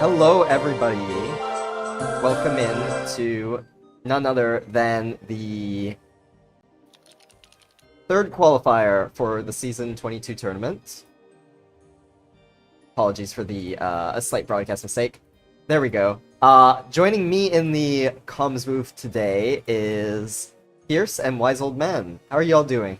Hello, everybody. Welcome in to none other than the third qualifier for the Season 22 tournament. Apologies for the a slight broadcast mistake. There we go. Joining me in the comms booth today is Pierce and Wise Old Man. How are y'all doing?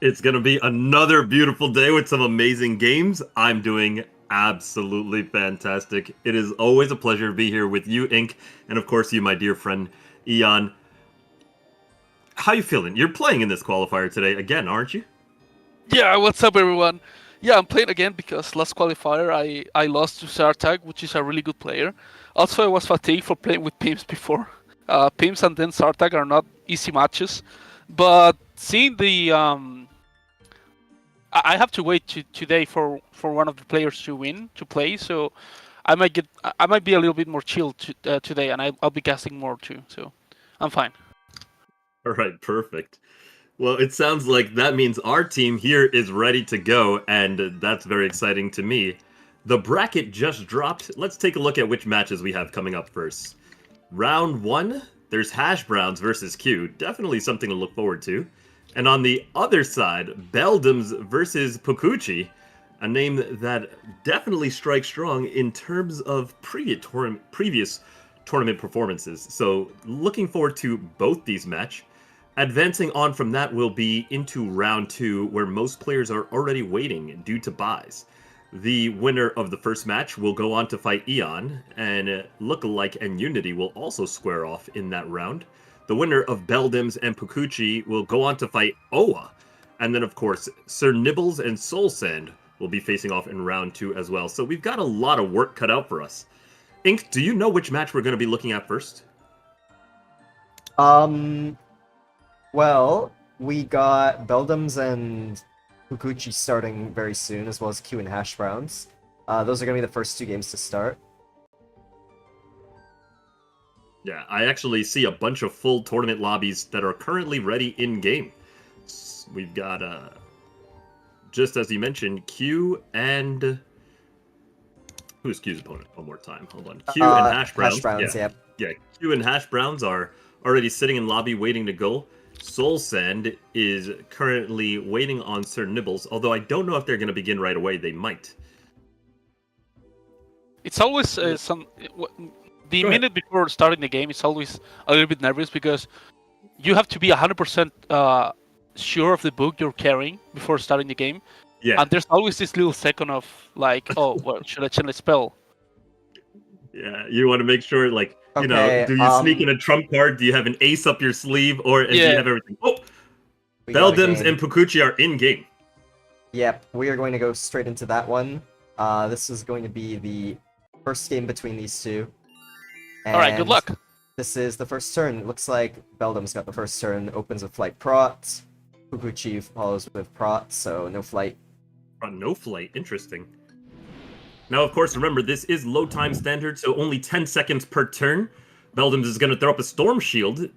It's going to be another beautiful day with some amazing games. I'm doing absolutely fantastic. It is always a pleasure to be here with you, Ink, and of course you, my dear friend, Eon. How you feeling? You're playing in this qualifier today again, aren't you? Yeah, what's up, everyone? Yeah, I'm playing again because last qualifier I lost to Sartag, which is a really good player. Also, I was fatigued for playing with Pims before. Pims and then Sartag are not easy matches, but seeing the I have to wait today for one of the players to play, so I might be a little bit more chill today, and I'll be casting more too. So I'm fine. All right, perfect. Well, it sounds like that means our team here is ready to go, and that's very exciting to me. The bracket just dropped. Let's take a look at which matches we have coming up first. Round 1, there's Hash Browns versus Q. Definitely something to look forward to. And on the other side, Beldams versus Pokuchi, a name that definitely strikes strong in terms of previous tournament performances. So looking forward to both these matches. Advancing on from that will be into round 2, where most players are already waiting due to buys. The winner of the first match will go on to fight Eon, and Lookalike and Unity will also square off in that round. The winner of Beldams and Pokuchi will go on to fight Oa. And then, of course, Sir Nibbles and Soul Sand will be facing off in round 2 as well. So we've got a lot of work cut out for us. Ink, do you know which match we're going to be looking at first? Well, we got Beldams and Fukuchi starting very soon, as well as Q and Hash Browns. Those are going to be the first 2 games to start. Yeah, I actually see a bunch of full tournament lobbies that are currently ready in-game. We've got, just as you mentioned, Q and... Who's Q's opponent? One more time. Hold on. Q and Hash Browns. Hash Browns, yeah. yep. Yeah, Q and Hash Browns are already sitting in lobby waiting to go. Soul Sand is currently waiting on Sir Nibbles, although I don't know if they're going to begin right away. They might. It's always the minute before starting the game, it's always a little bit nervous because you have to be 100% sure of the book you're carrying before starting the game. Yeah. And there's always this little second of like, oh, well, should I change a spell? Yeah, you want to make sure, like, you Okay, know, do you sneak in a trump card? Do you have an ace up your sleeve? Or do you have everything? Oh! Beldams and Pokuchi are in-game. Yep, we are going to go straight into that one. This is going to be the first game between these two. And all right, good luck. This is the first turn. It looks like Beldam's got the first turn, opens with Flight Prot. Fukuchi follows with Prot, so no flight. No flight, interesting. Now, of course, remember, this is low time standard, so only 10 seconds per turn. Beldams is going to throw up a Storm Shield.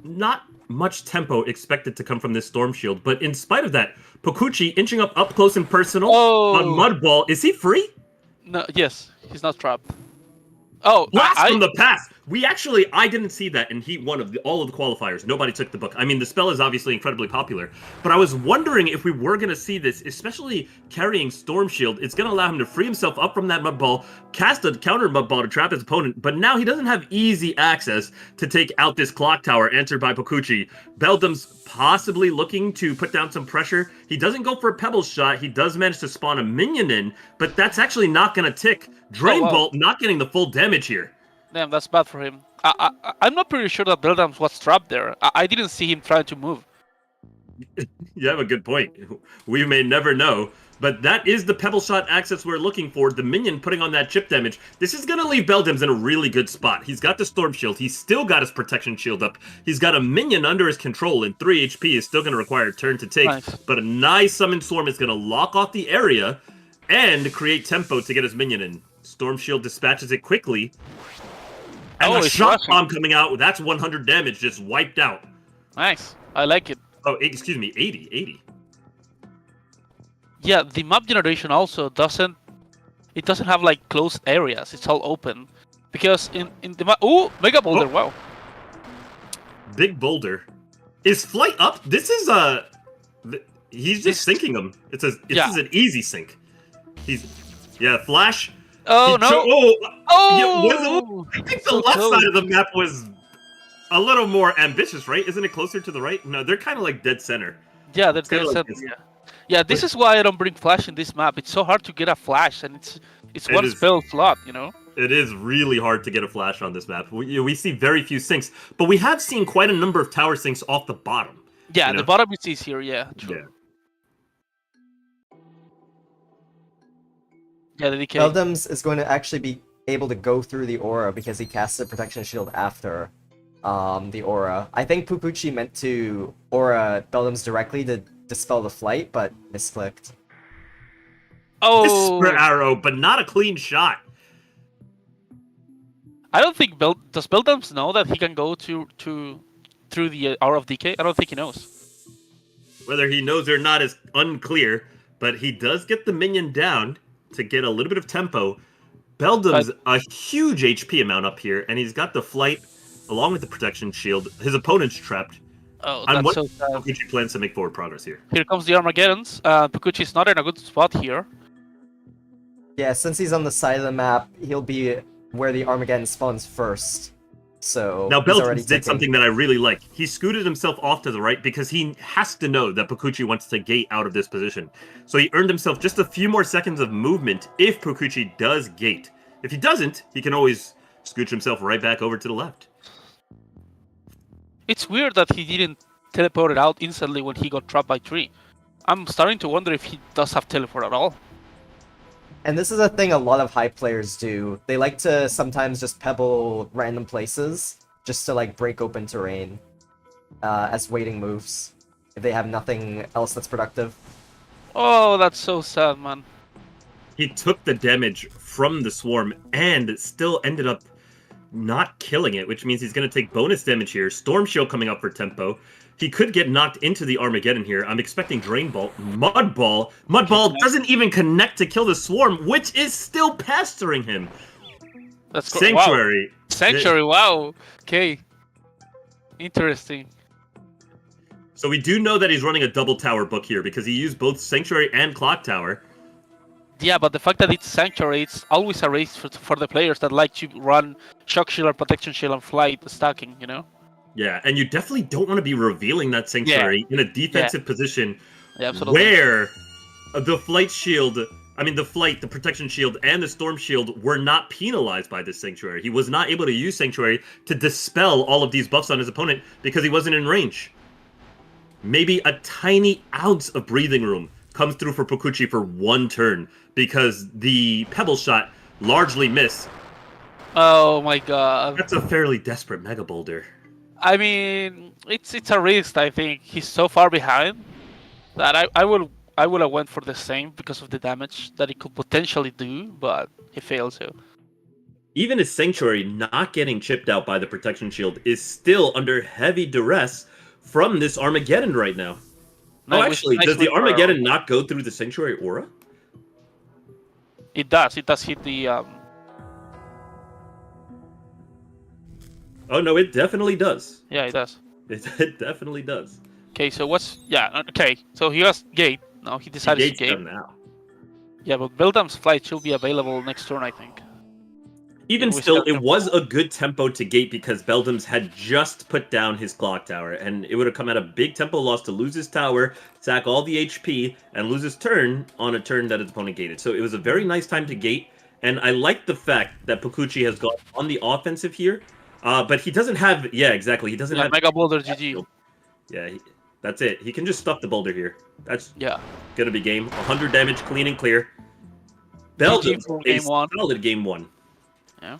Not much tempo expected to come from this Storm Shield, but in spite of that, Pokuchi inching up close and personal on Mudball. Is he free? No, yes, he's not trapped. Oh, Blast from the past! I didn't see that in Heat 1 of all of the qualifiers. Nobody took the book. I mean, the spell is obviously incredibly popular, but I was wondering if we were going to see this, especially carrying Storm Shield. It's going to allow him to free himself up from that Mudball, cast a counter Mudball to trap his opponent, but now he doesn't have easy access to take out this Clock Tower answered by Pokuchi. Beldam's possibly looking to put down some pressure. He doesn't go for a Pebble shot. He does manage to spawn a minion in, but that's actually not going to tick. Drain Bolt not getting the full damage here. Damn, that's bad for him. I'm not pretty sure that Beldams was trapped there. I didn't see him trying to move. You have a good point. We may never know. But that is the Pebble Shot access we're looking for. The minion putting on that chip damage. This is going to leave Beldams in a really good spot. He's got the Storm Shield. He's still got his Protection Shield up. He's got a minion under his control, and 3 HP is still going to require a turn to take. Nice. But a nice Summon Swarm is going to lock off the area and create tempo to get his minion in. Storm Shield dispatches it quickly. And a Shock Bomb coming out. That's 100 damage just wiped out. Nice. I like it. Oh, excuse me. 80. Yeah, the map generation also doesn't it doesn't have like closed areas. It's all open. Because in the oh, Mega Boulder, wow. Big boulder. Is flight up? This is he's just sinking them. This is an easy sink. Flash. Oh no! I think the left side of the map was a little more ambitious, right? Isn't it closer to the right? No, they're kind of like dead center. Yeah, they're dead center. Yeah, this is why I don't bring flash in this map. It's so hard to get a flash, and it's one spell slot, you know. It is really hard to get a flash on this map. We see very few sinks, but we have seen quite a number of tower sinks off the bottom. Yeah, the bottom is easier. Yeah, true. Yeah. Yeah, the DK. Beldams is going to actually be able to go through the aura because he casted Protection Shield after the aura. I think Pupucci meant to aura Beldams directly to dispel the flight, but misclicked. Oh! Whisper arrow, but not a clean shot. I don't think does Beldams know that he can go through the Aura of Decay? I don't think he knows. Whether he knows or not is unclear, but he does get the minion down to get a little bit of tempo. Beldam's a huge HP amount up here, and he's got the flight along with the protection shield. His opponent's trapped. Oh, that's so sad. Pukuchi plans to make forward progress here. Here comes the Armageddons. Pukuchi's not in a good spot here. Yeah, since he's on the side of the map, he'll be where the Armageddon spawns first. So now Beldams did something that I really like. He scooted himself off to the right because he has to know that Pukuchi wants to gate out of this position. So he earned himself just a few more seconds of movement if Pukuchi does gate. If he doesn't, he can always scooch himself right back over to the left. It's weird that he didn't teleport it out instantly when he got trapped by tree. I'm starting to wonder if he does have teleport at all. And this is a thing a lot of high players do. They like to sometimes just pebble random places just to like break open terrain as waiting moves if they have nothing else that's productive. Oh, that's so sad, man. He took the damage from the swarm and still ended up not killing it, which means he's going to take bonus damage here. Storm Shield coming up for tempo. He could get knocked into the Armageddon here. I'm expecting Drain Ball. Mud Ball. Mud Ball doesn't even connect to kill the Swarm, which is still pestering him. That's Sanctuary. Wow. Sanctuary, wow. Okay. Interesting. So we do know that he's running a double tower book here because he used both Sanctuary and Clock Tower. Yeah, but the fact that it's Sanctuary, it's always a race for the players that like to run Shock Shield, Protection Shield, and Flight stacking, you know? Yeah, and you definitely don't want to be revealing that Sanctuary in a defensive position where the Flight Shield, the Protection Shield, and the Storm Shield were not penalized by this Sanctuary. He was not able to use Sanctuary to dispel all of these buffs on his opponent because he wasn't in range. Maybe a tiny ounce of breathing room comes through for Pukuchi for one turn because the Pebble Shot largely missed. Oh my god. That's a fairly desperate Mega Boulder. I mean, it's a risk. I think he's so far behind that I would have went for the same because of the damage that he could potentially do, but he failed to. Even his Sanctuary not getting chipped out by the Protection Shield is still under heavy duress from this Armageddon right now. No, actually, does the Armageddon not go through the Sanctuary aura? It does. It does hit the Oh, no, it definitely does. Yeah, it does. It definitely does. Okay, so okay. So he has Gate. No, he decided to Gate. Now. Yeah, but Beldam's Flight should be available next turn, I think. Even still, it was a good tempo to Gate because Beldams had just put down his Clock Tower, and it would have come at a big tempo loss to lose his tower, sack all the HP, and lose his turn on a turn that his opponent gated. So it was a very nice time to Gate, and I like the fact that Pukuchi has gone on the offensive here. But he doesn't have... Yeah, exactly. He doesn't have... Mega Boulder GG. Yeah, that's it. He can just stuff the boulder here. That's gonna be game. 100 damage, clean and clear. Belgium, game one. Solid game one. Yeah.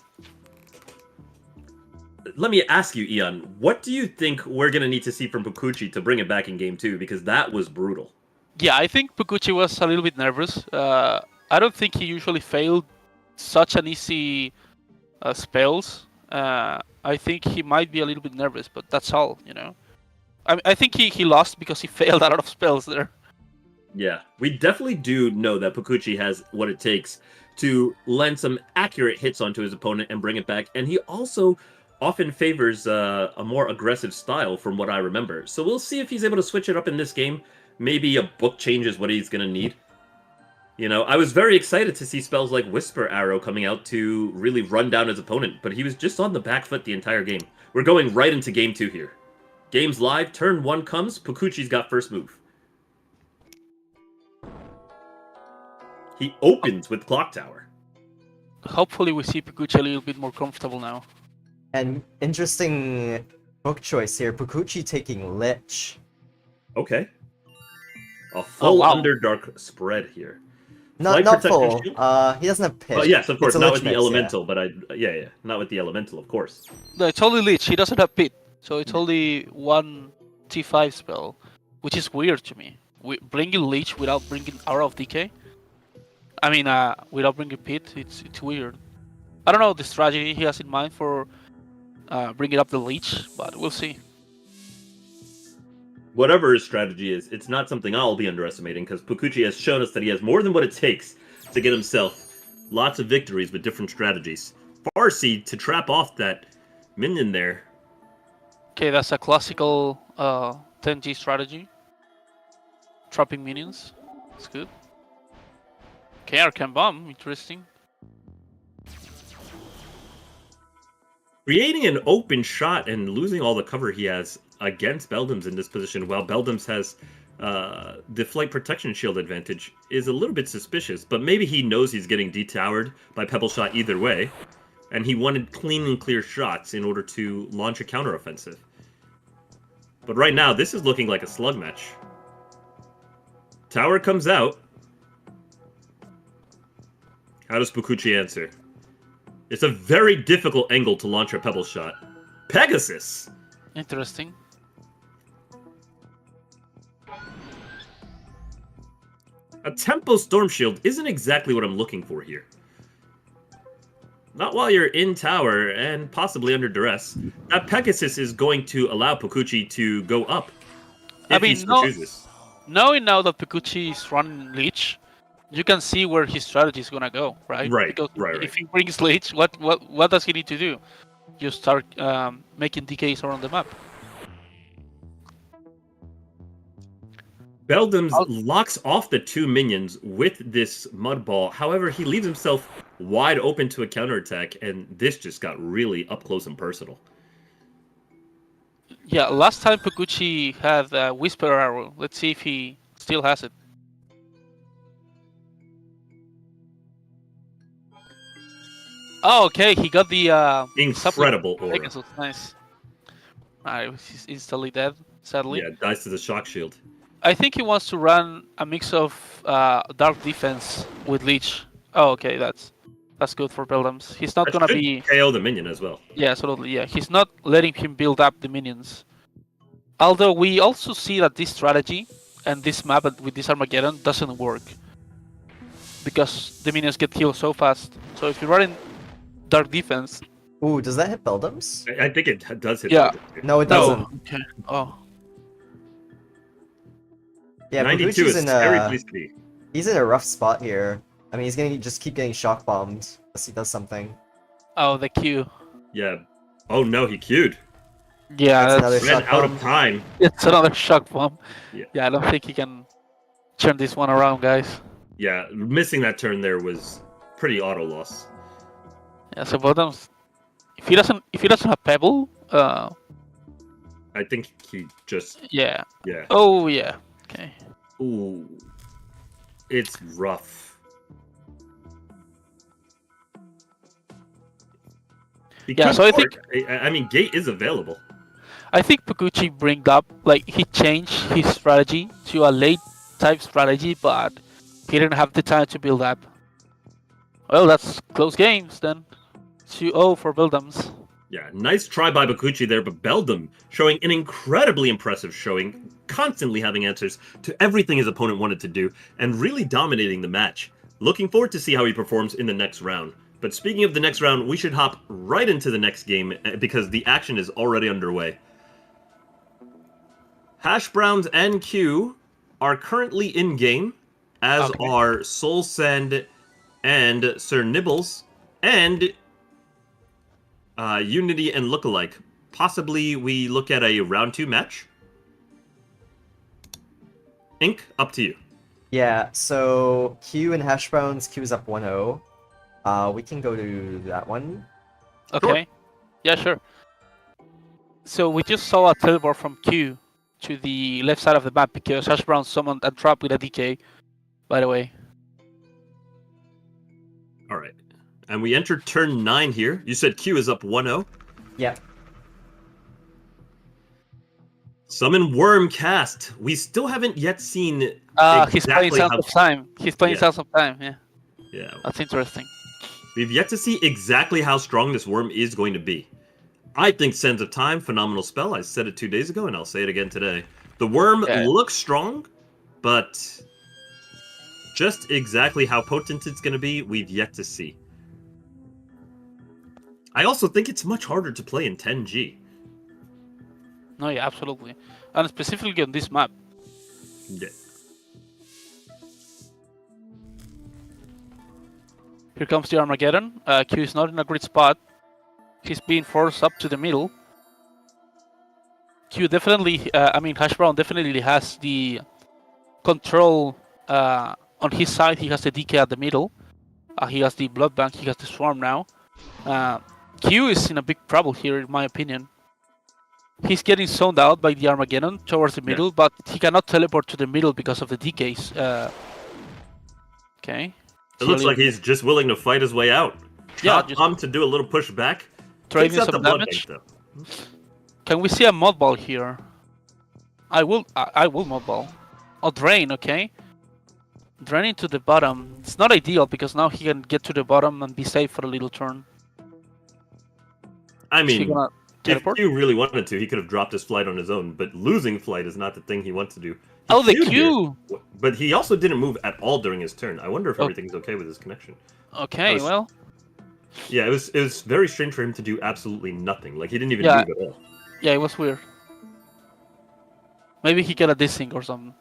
Let me ask you, Ian, what do you think we're gonna need to see from Pukuchi to bring it back in game two? Because that was brutal. Yeah, I think Pukuchi was a little bit nervous. I don't think he usually failed such an easy spells. I think he might be a little bit nervous, but that's all, you know. I think he lost because he failed a lot of spells there. Yeah, we definitely do know that Pukuchi has what it takes to land some accurate hits onto his opponent and bring it back. And he also often favors a more aggressive style from what I remember. So we'll see if he's able to switch it up in this game. Maybe a book change is what he's going to need. You know, I was very excited to see spells like Whisper Arrow coming out to really run down his opponent, but he was just on the back foot the entire game. We're going right into game 2 here. Game's live, turn 1 comes, Pukuchi's got first move. He opens with Clock Tower. Hopefully we see Pukuchi a little bit more comfortable now. And interesting book choice here. Pukuchi taking Lich. Okay. A full wow. Underdark spread here. Not Protection full. shield? He doesn't have pitch. Oh, yes, of course, It's a not Lich with the mix, elemental, but yeah, not with the elemental, of course. No, it's only Leech. He doesn't have Pit. So it's only one T5 spell, which is weird to me. Bringing Leech without bringing Aura of Decay? I mean, without bringing Pit, it's weird. I don't know the strategy he has in mind for bringing up the Leech, but we'll see. Whatever his strategy is, it's not something I'll be underestimating, because Pukuchi has shown us that he has more than what it takes to get himself lots of victories with different strategies. Farsi to trap off that minion there. Okay, that's a classical 10G strategy. Trapping minions. That's good. Okay, Arcane Bomb. Interesting. Creating an open shot and losing all the cover he has against Beldams in this position, while Beldams has the flight protection shield advantage, is a little bit suspicious. But maybe he knows he's getting detowered by Pebble Shot either way, and he wanted clean and clear shots in order to launch a counteroffensive. But right now, this is looking like a slug match. Tower comes out. How does Pukuchi answer? It's a very difficult angle to launch a Pebble Shot. Pegasus! Interesting. A Tempo Storm Shield isn't exactly what I'm looking for here. Not while you're in tower and possibly under duress. That Pegasus is going to allow Pukuchi to go up if he so chooses. Knowing now that Pukuchi is running Leech, you can see where his strategy is gonna go, right? Right, Because right. if he brings Leech, what does he need to do? You start making DKs around the map. Beldams locks off the 2 minions with this Mud Ball. However, he leaves himself wide open to a counterattack, and this just got really up close and personal. Yeah, last time Pukuchi had Whisper Arrow. Let's see if he still has it. Oh, okay, he got the incredible aura. Pegasus, nice. He's instantly dead, sadly. Yeah, dies to the shock shield. I think he wants to run a mix of Dark Defense with Leech. Oh, okay, that's good for Beldams. He's not gonna be KO the minion as well. Yeah, absolutely. Yeah, he's not letting him build up the minions. Although we also see that this strategy and this map with this Armageddon doesn't work because the minions get killed so fast. So if you're running Dark Defense, Ooh, does that hit Beldams? I think it does hit. Yeah. No, it doesn't. Okay. Oh. Yeah, 92 Pukuchi's is in very a pleased to be. he's in a rough spot here. I mean, he's gonna just keep getting shock bombed unless he does something. Oh, the Q. Yeah. Oh no, he queued. Yeah, That's another that's Ran shock out bomb. of time. it's another shock bomb. Yeah. I don't think he can turn this one around, guys. Yeah, missing that turn there was pretty auto loss. Yeah, so Beldams, if he doesn't have Pebble, I think he just yeah. yeah. Oh yeah. Okay. Ooh. It's rough. He Yeah, could so I fork. I mean, Gate is available. I think Pukuchi bring up he changed his strategy to a late type strategy, but he didn't have the time to build up. Well, that's close games then. 2-0 for Beldams. Yeah, nice try by Bakuchi there, but Beldam showing an incredibly impressive showing, constantly having answers to everything his opponent wanted to do, and really dominating the match. Looking forward to see how he performs in the next round. But speaking of the next round, we should hop right into the next game, because the action is already underway. Hash Browns and Q are currently in-game, as are Soul Sand and Sir Nibbles, and Unity and Lookalike. Possibly we look at a round 2 match. Ink, up to you. Yeah, so Q and Hash Browns, Q's up 1-0. We can go to that one. Okay. Yeah, sure. So we just saw a teleport from Q to the left side of the map because Hash Brown summoned a trap with a DK, by the way. All right. And we enter turn 9 here. You said Q is up 1-0. Yep. Summon Worm cast. We still haven't yet seen He's playing Sands of Time. He's playing Sands of Time, yeah. Yeah. That's interesting. We've yet to see exactly how strong this worm is going to be. I think Sands of Time, phenomenal spell. I said it 2 days ago, and I'll say it again today. The worm looks strong, but just exactly how potent it's going to be, we've yet to see. I also think it's much harder to play in 10G. No, yeah, absolutely. And specifically on this map. Yeah. Here comes the Armageddon. Q is not in a great spot. He's being forced up to the middle. Q definitely, Hash Brown definitely has the control on his side. He has the DK at the middle. He has the Blood Bank. He has the Swarm now. Q is in a big trouble here, in my opinion. He's getting zoned out by the Armageddon towards the middle, but he cannot teleport to the middle because of the DKs. Okay. It looks like he's just willing to fight his way out. Yeah, just to do a little pushback. Trading some damage. Can we see a mod ball here? I will mod ball. Oh, drain, okay. Draining to the bottom. It's not ideal because now he can get to the bottom and be safe for a little turn. I mean, if Q really wanted to, he could have dropped his flight on his own, but losing flight is not the thing he wants to do. The Q! Here, but he also didn't move at all during his turn. I wonder if everything's okay with his connection. Okay, well... Yeah, it was very strange for him to do absolutely nothing. Like, he didn't even move at all. Yeah, it was weird. Maybe he got a desync or something.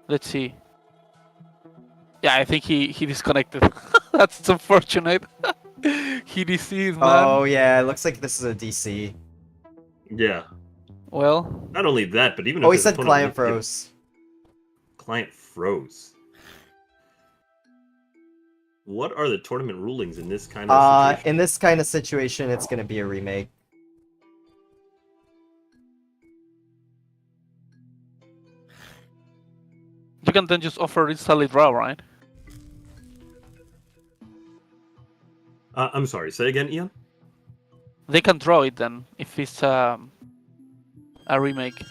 Let's see. Yeah, I think he disconnected. That's unfortunate. He DC'd, man. Oh, yeah, it looks like this is a DC. Yeah. Well... Not only that, but even he said client froze. Client froze. What are the tournament rulings in this kind of situation? In this kind of situation, it's going to be a remake. You can then just offer instantly draw, right? I'm sorry, say again, Ian? They can draw it then, if it's a remake.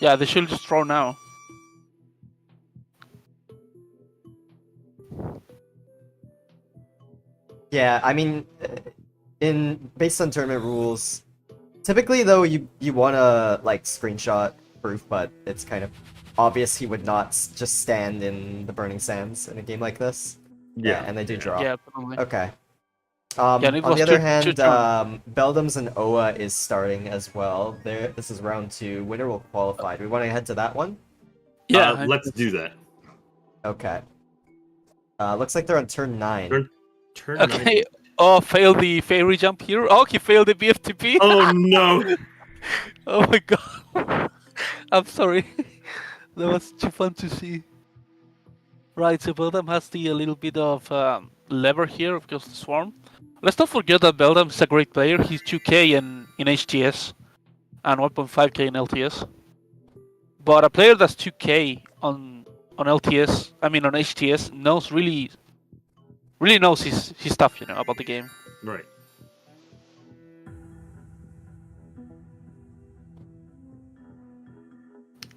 Yeah, they should just draw now. Yeah, I mean, based on tournament rules, typically though you want to like screenshot proof, but it's kind of obvious he would not just stand in the Burning Sands in a game like this. Yeah, and they do draw. Yeah, probably. Okay. On the other hand, Beldams and Oa is starting as well. This is round 2. Winner will qualify. Do we want to head to that one? Yeah, let's do that. Okay. Looks like they're on turn 9. Turn okay. 9. Oh, failed the fairy jump here. Oh, he failed the BFTP. Oh no! Oh my god. I'm sorry. That was too fun to see. Right, so Beldam has the little bit of lever here because of the swarm. Let's not forget that Beldam is a great player. He's 2k in HTS and 1.5k in LTS. But a player that's 2k on LTS, on HTS, knows really knows his stuff, about the game. Right.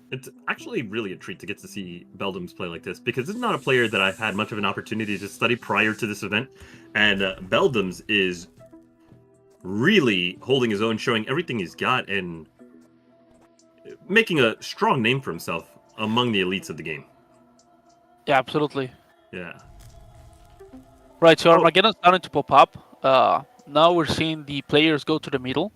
It's actually really a treat to get to see Beldams play like this, because this is not a player that I've had much of an opportunity to study prior to this event, and Beldams is really holding his own, showing everything he's got, and making a strong name for himself among the elites of the game. Yeah, absolutely. Yeah. Right, so Armageddon's starting to pop up. Now we're seeing the players go to the middle.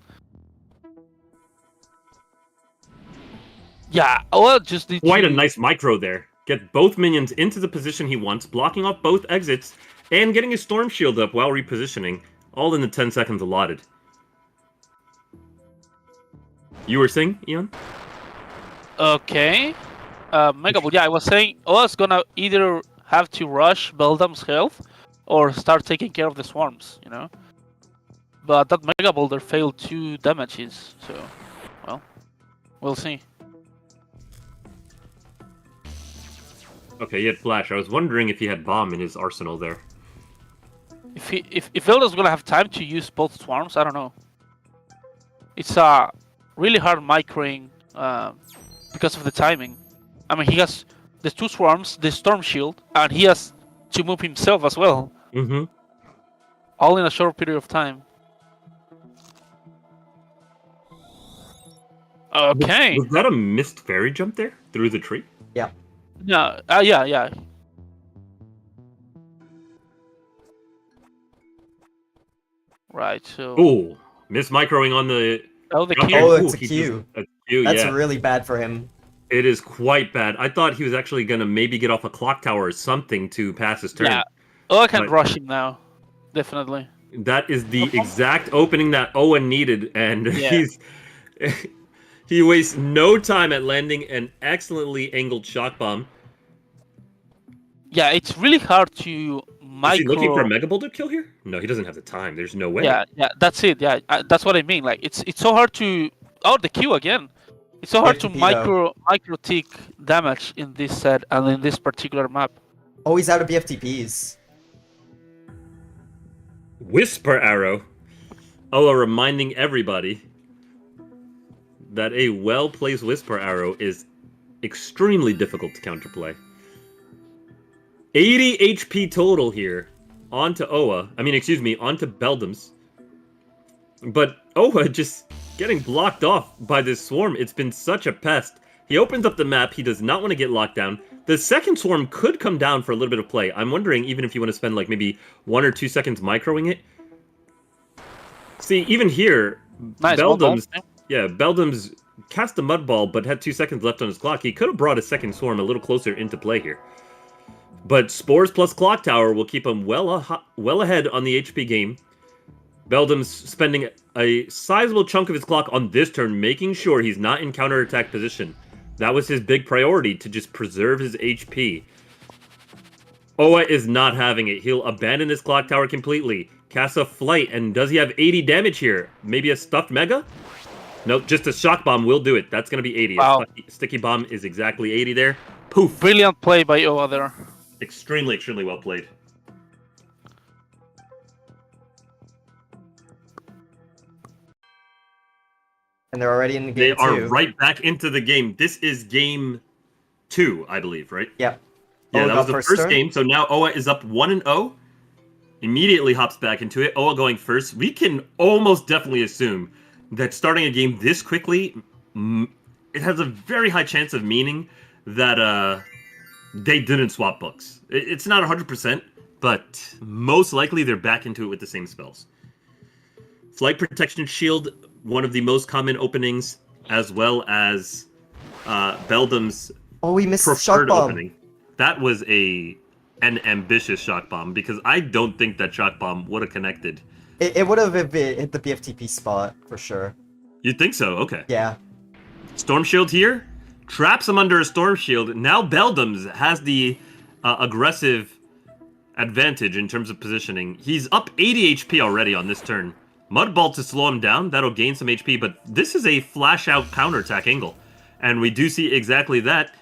Yeah, well, just quite a nice micro there. get both minions into the position he wants, blocking off both exits, and getting his Storm Shield up while repositioning, all in the 10 seconds allotted. You were saying, Ian? Okay. Mega Bull, yeah, I was saying Oa's gonna either have to rush Beldam's health or start taking care of the swarms, you know? But that Mega Boulder failed 2 damages, so, well, we'll see. Okay, he had Flash. I was wondering if he had Bomb in his arsenal there. If Velda's gonna have time to use both swarms, I don't know. It's really hard microing because of the timing. I mean, he has the 2 swarms, the Storm Shield, and he has to move himself as well. Mm-hmm. All in a short period of time. Okay. Was that a missed fairy jump there through the tree? Yeah. Yeah. Yeah. Right. So. Ooh, miss microing on the. Oh, the jump Q. there. Oh, it's a he Q. just- a Q, That's yeah. really bad for him. It is quite bad. I thought he was actually gonna maybe get off a clock tower or something to pass his turn. Yeah. Oh, I can But- rush him now. Definitely. That is the exact opening that Owen needed, and Yeah. he wastes no time at landing an excellently angled shock bomb. Yeah, it's really hard to micro. Is he looking for a Mega Boulder kill here? No, he doesn't have the time. There's no way. Yeah, that's it. Yeah, that's what I mean. Like it's so hard to. Oh, the Q again. It's so hard to FTP, micro tick damage in this set and in this particular map. Oh, he's out of BFTPs. Whisper Arrow. Ola reminding everybody that a well-placed Whisper Arrow is extremely difficult to counterplay. 80 HP total here onto Oa. Onto Beldam's. But Oa just getting blocked off by this swarm. It's been such a pest. He opens up the map. He does not want to get locked down. The second swarm could come down for a little bit of play. I'm wondering even if you want to spend like maybe 1 or 2 seconds microing it. See, even here, Nice. Beldam's cast a mud ball, but had 2 seconds left on his clock. He could have brought a second swarm a little closer into play here. But Spores plus Clock Tower will keep him well ahead on the HP game. Beldam's spending a sizable chunk of his clock on this turn, making sure he's not in counterattack position. That was his big priority, to just preserve his HP. Oa is not having it. He'll abandon his clock tower completely. Casts a flight, and does he have 80 damage here? Maybe a stuffed mega? Nope, just a shock bomb will do it. That's going to be 80. Wow. A sticky bomb is exactly 80 there. Poof. Brilliant play by Oa there. Extremely, extremely well played. And they're already in game They are 2. right back into the game. This is game 2, I believe, right? Yep. Yeah, Oa that got was the first first turn. game. So now Oa is up 1-0. Immediately hops back into it. Oa going first. We can almost definitely assume that starting a game this quickly, it has a very high chance of meaning that they didn't swap books. It's not 100%, but most likely they're back into it with the same spells. Flight Protection Shield, one of the most common openings, as well as Beldam's Oh, he missed the shock preferred bomb. opening. That was an ambitious shock bomb, because I don't think that shock bomb would have connected. It would have hit the BFTP spot for sure. You think so? Okay. Yeah. Storm Shield here. Traps him under a Storm Shield. Now Beldam's has the aggressive advantage in terms of positioning. He's up 80 HP already on this turn. Mud Ball to slow him down. That'll gain some HP, but this is a flash-out counterattack angle. And we do see exactly that.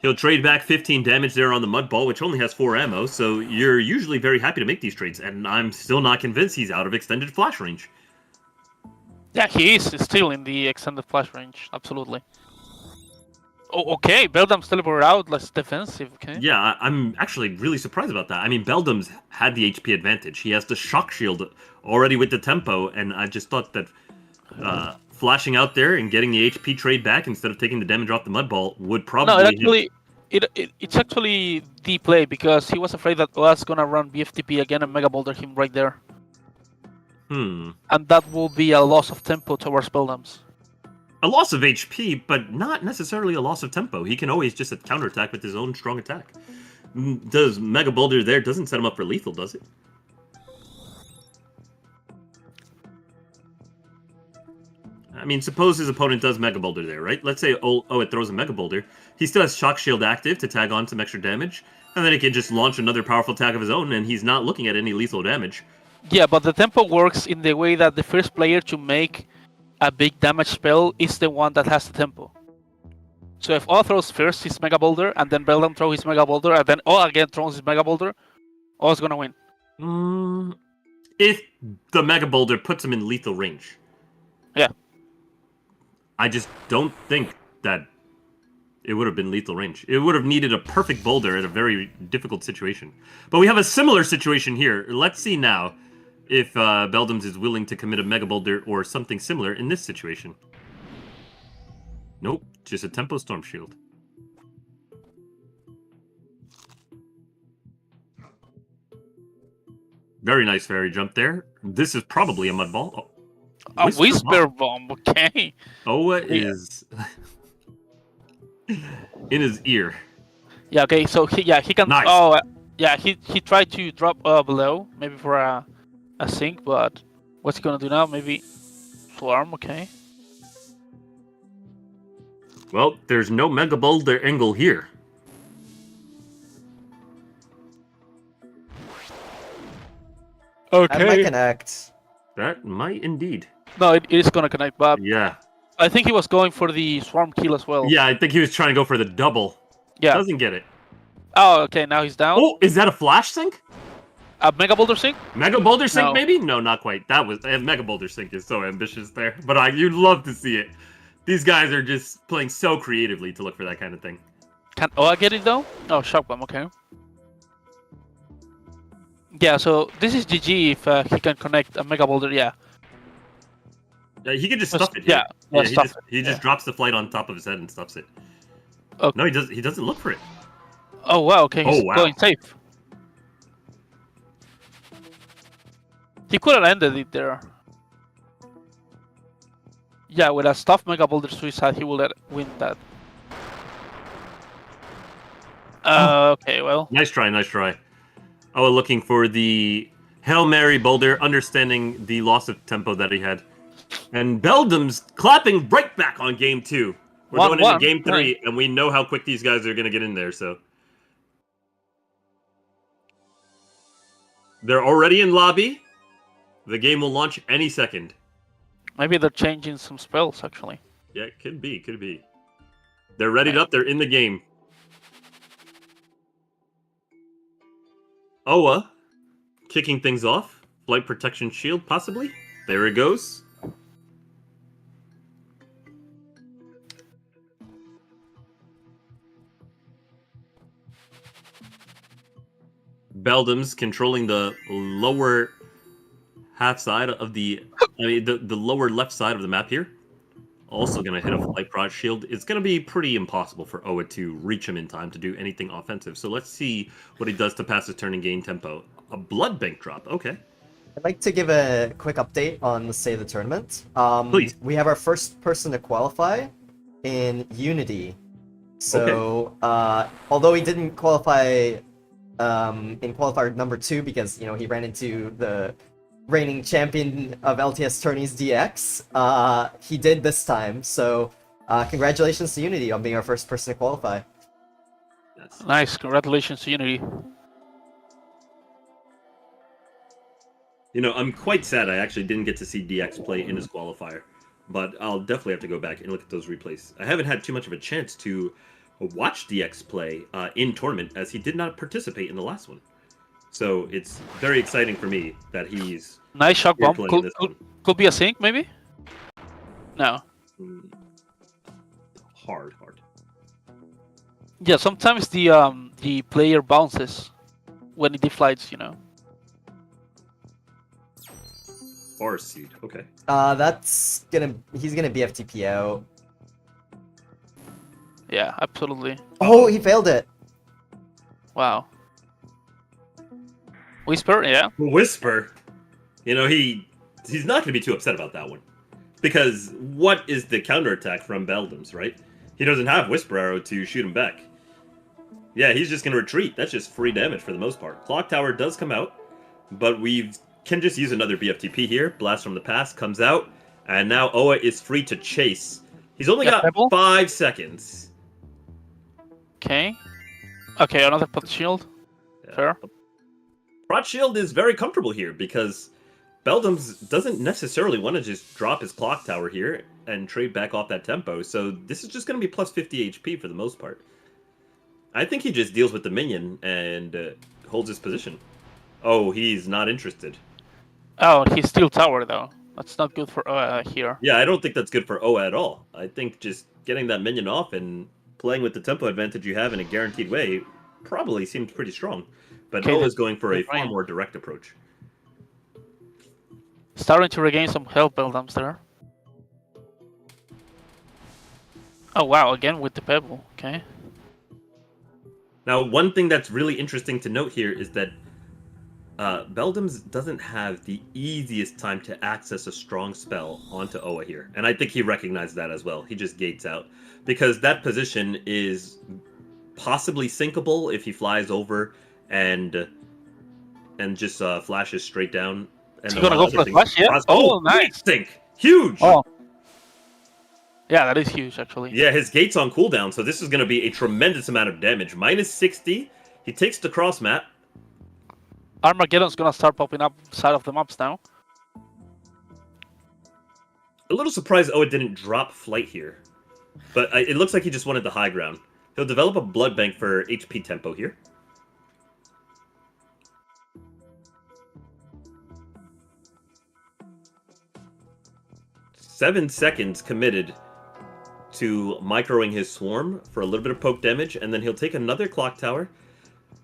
He'll trade back 15 damage there on the Mud Ball, which only has 4 ammo, so you're usually very happy to make these trades, and I'm still not convinced he's out of extended flash range. Yeah, he is still in the extended flash range. Absolutely. Oh, okay. Beldam's teleported out. Less defensive. Okay. Yeah, I'm actually really surprised about that. I mean, Beldam's had the HP advantage. He has the shock shield already with the tempo, and I just thought that flashing out there and getting the HP trade back instead of taking the damage off the Mud Ball would probably... No, it's actually the play, because he was afraid that was gonna run BFTP again and Mega Boulder him right there. Hmm. And that will be a loss of tempo towards Beldam's. a loss of HP, but not necessarily a loss of tempo. He can always just counterattack with his own strong attack. Does Mega Boulder there doesn't set him up for lethal, does it? I mean, suppose his opponent does Mega Boulder there, right? Let's say, it throws a Mega Boulder. He still has Shock Shield active to tag on some extra damage, and then he can just launch another powerful attack of his own, and he's not looking at any lethal damage. Yeah, but the tempo works in the way that the first player to make a big damage spell is the one that has the tempo. So if O throws first his Mega Boulder, and then Beldam throws his Mega Boulder, and then O again throws his Mega Boulder, O's gonna win. If the Mega Boulder puts him in lethal range. Yeah. I just don't think that it would have been lethal range. It would have needed a perfect boulder in a very difficult situation. But we have a similar situation here. Let's see now if Beldams is willing to commit a Mega Boulder or something similar in this situation. Nope, just a Tempo Storm Shield. Very nice fairy jump there. This is probably a Mud Ball. Oh. A Whisper Bomb, okay. Oa is in his ear. Yeah, okay, so he can... Nice. Oh, yeah, he tried to drop below, maybe for a sync, but what's he gonna do now? Maybe Swarm, okay. Well, there's no Mega Boulder angle here. That might connect. That might indeed. No, it is gonna connect, but Yeah. I think he was going for the Swarm kill as well. Yeah, I think he was trying to go for the double. Yeah. Doesn't get it. Oh, okay, now he's down. Oh, is that a Flash Sync? A Mega Boulder sync? Mega Boulder Sync, No. maybe? No, not quite. That was Mega Boulder Sync is so ambitious there, but you'd love to see it. These guys are just playing so creatively to look for that kind of thing. Can Oa get it though? Oh, Shock Bomb, okay. Yeah, so this is GG if he can connect a Mega Boulder, yeah. Yeah, he can just stuff it. Yeah, Yeah, he yeah. just drops the flight on top of his head and stuffs it. Okay. No, he doesn't look for it. Oh wow, okay, he's wow. going safe. He could have ended it there. Yeah, with a stuffed Mega Boulder Suicide, he will win that. Okay, well. Nice try, nice try. Oh, looking for the Hail Mary Boulder, understanding the loss of tempo that he had. And Beldam's clapping right back on game 2. We're going into game 3, and we know how quick these guys are going to get in there, so. They're already in lobby. The game will launch any second. Maybe they're changing some spells, actually. Yeah, it could be, could be. They're readied up, they're in the game. Oa, kicking things off. Flight Protection Shield, possibly. There it goes. Beldam's controlling the lower half side of the lower left side of the map here. Also going to hit a Flight Prod Shield. It's going to be pretty impossible for Oa to reach him in time to do anything offensive. So let's see what he does to pass his turn and gain tempo. A Blood Bank drop. Okay. I'd like to give a quick update on the state of the tournament. Please. We have our first person to qualify in Unity. So, although he didn't qualify in qualifier number 2 because, he ran into the reigning champion of LTS tourneys, DX, he did this time. So, congratulations to Unity on being our first person to qualify. Yes. Nice, congratulations to Unity. I'm quite sad I actually didn't get to see DX play in his qualifier, but I'll definitely have to go back and look at those replays. I haven't had too much of a chance to watch DX play in tournament, as he did not participate in the last one. So it's very exciting for me that he's nice Shock Bomb. Could be a sync, maybe? No. Hard. Yeah, sometimes the player bounces when he deflights, Or seed, okay. He's gonna BFTP out. Yeah, absolutely. Oh, he failed it. Wow. Whisper, yeah. Whisper, he's not going to be too upset about that one. Because what is the counterattack from Beldams, right? He doesn't have Whisper Arrow to shoot him back. Yeah, he's just going to retreat. That's just free damage for the most part. Clock Tower does come out, but we can just use another BFTP here. Blast from the Past comes out, and now Oa is free to chase. He's only got Pebble? 5 seconds. Okay. Okay, another pot shield. Yeah. Fair. Prot Shield is very comfortable here because Beldams doesn't necessarily want to just drop his Clock Tower here and trade back off that tempo, so this is just going to be plus 50 HP for the most part. I think he just deals with the minion and holds his position. Oh, he's not interested. Oh, he's still tower though. That's not good for here. Yeah, I don't think that's good for Oa at all. I think just getting that minion off and playing with the tempo advantage you have in a guaranteed way probably seems pretty strong. But Okay, Oa is going for a far right. more direct approach. Starting to regain some health Beldams there. Oh wow, again with the pebble. Okay. Now, one thing that's really interesting to note here is that Beldams doesn't have the easiest time to access a strong spell onto Oa here. And I think he recognized that as well. He just gates out. Because that position is possibly sinkable if he flies over and just flashes straight down. And He's gonna go for the flash, yeah? Oh, nice. Sink! Huge! Oh. Yeah, that is huge actually. Yeah, his gate's on cooldown, so this is going to be a tremendous amount of damage. Minus 60. He takes the cross map. Armageddon's gonna start popping up side of the maps now. A little surprised Oa didn't drop flight here. But it looks like he just wanted the high ground. He'll develop a blood bank for HP tempo here. Seven seconds committed to microing his swarm for a little bit of poke damage, and then he'll take another clock tower.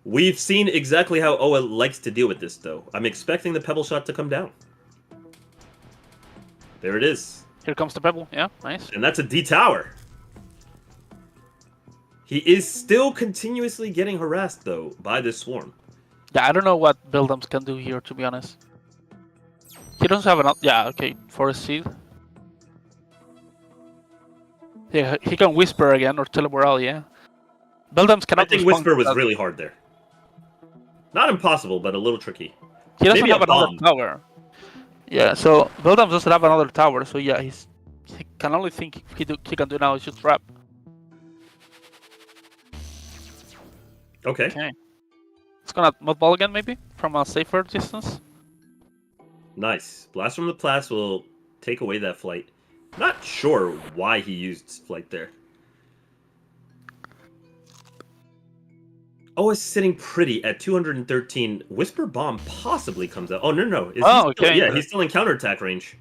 We've seen exactly how Oa likes to deal with this, though. I'm expecting the pebble shot to come down. There it is. Here comes the pebble. Yeah, nice. And that's a D tower. He is still continuously getting harassed, though, by this swarm. Yeah, I don't know what Beldams can do here, to be honest. He doesn't have enough. Yeah, okay, Forest Seed. Yeah, he can Whisper again or Telemoral, yeah. Beldams cannot I think respond Whisper to was that. really hard there. Not impossible, but a little tricky. He doesn't maybe have a another bomb. tower. Yeah, so Beldams doesn't have another tower, so yeah, he can only think he can do now is just trap. Okay. Okay. It's gonna mudball again, maybe from a safer distance. Nice. Blast from the Past will take away that flight. Not sure why he used flight there. Oh, it's sitting pretty at 213. Whisper Bomb possibly comes out. Oh, no. Is he still, okay. Yeah, he's still in counterattack range.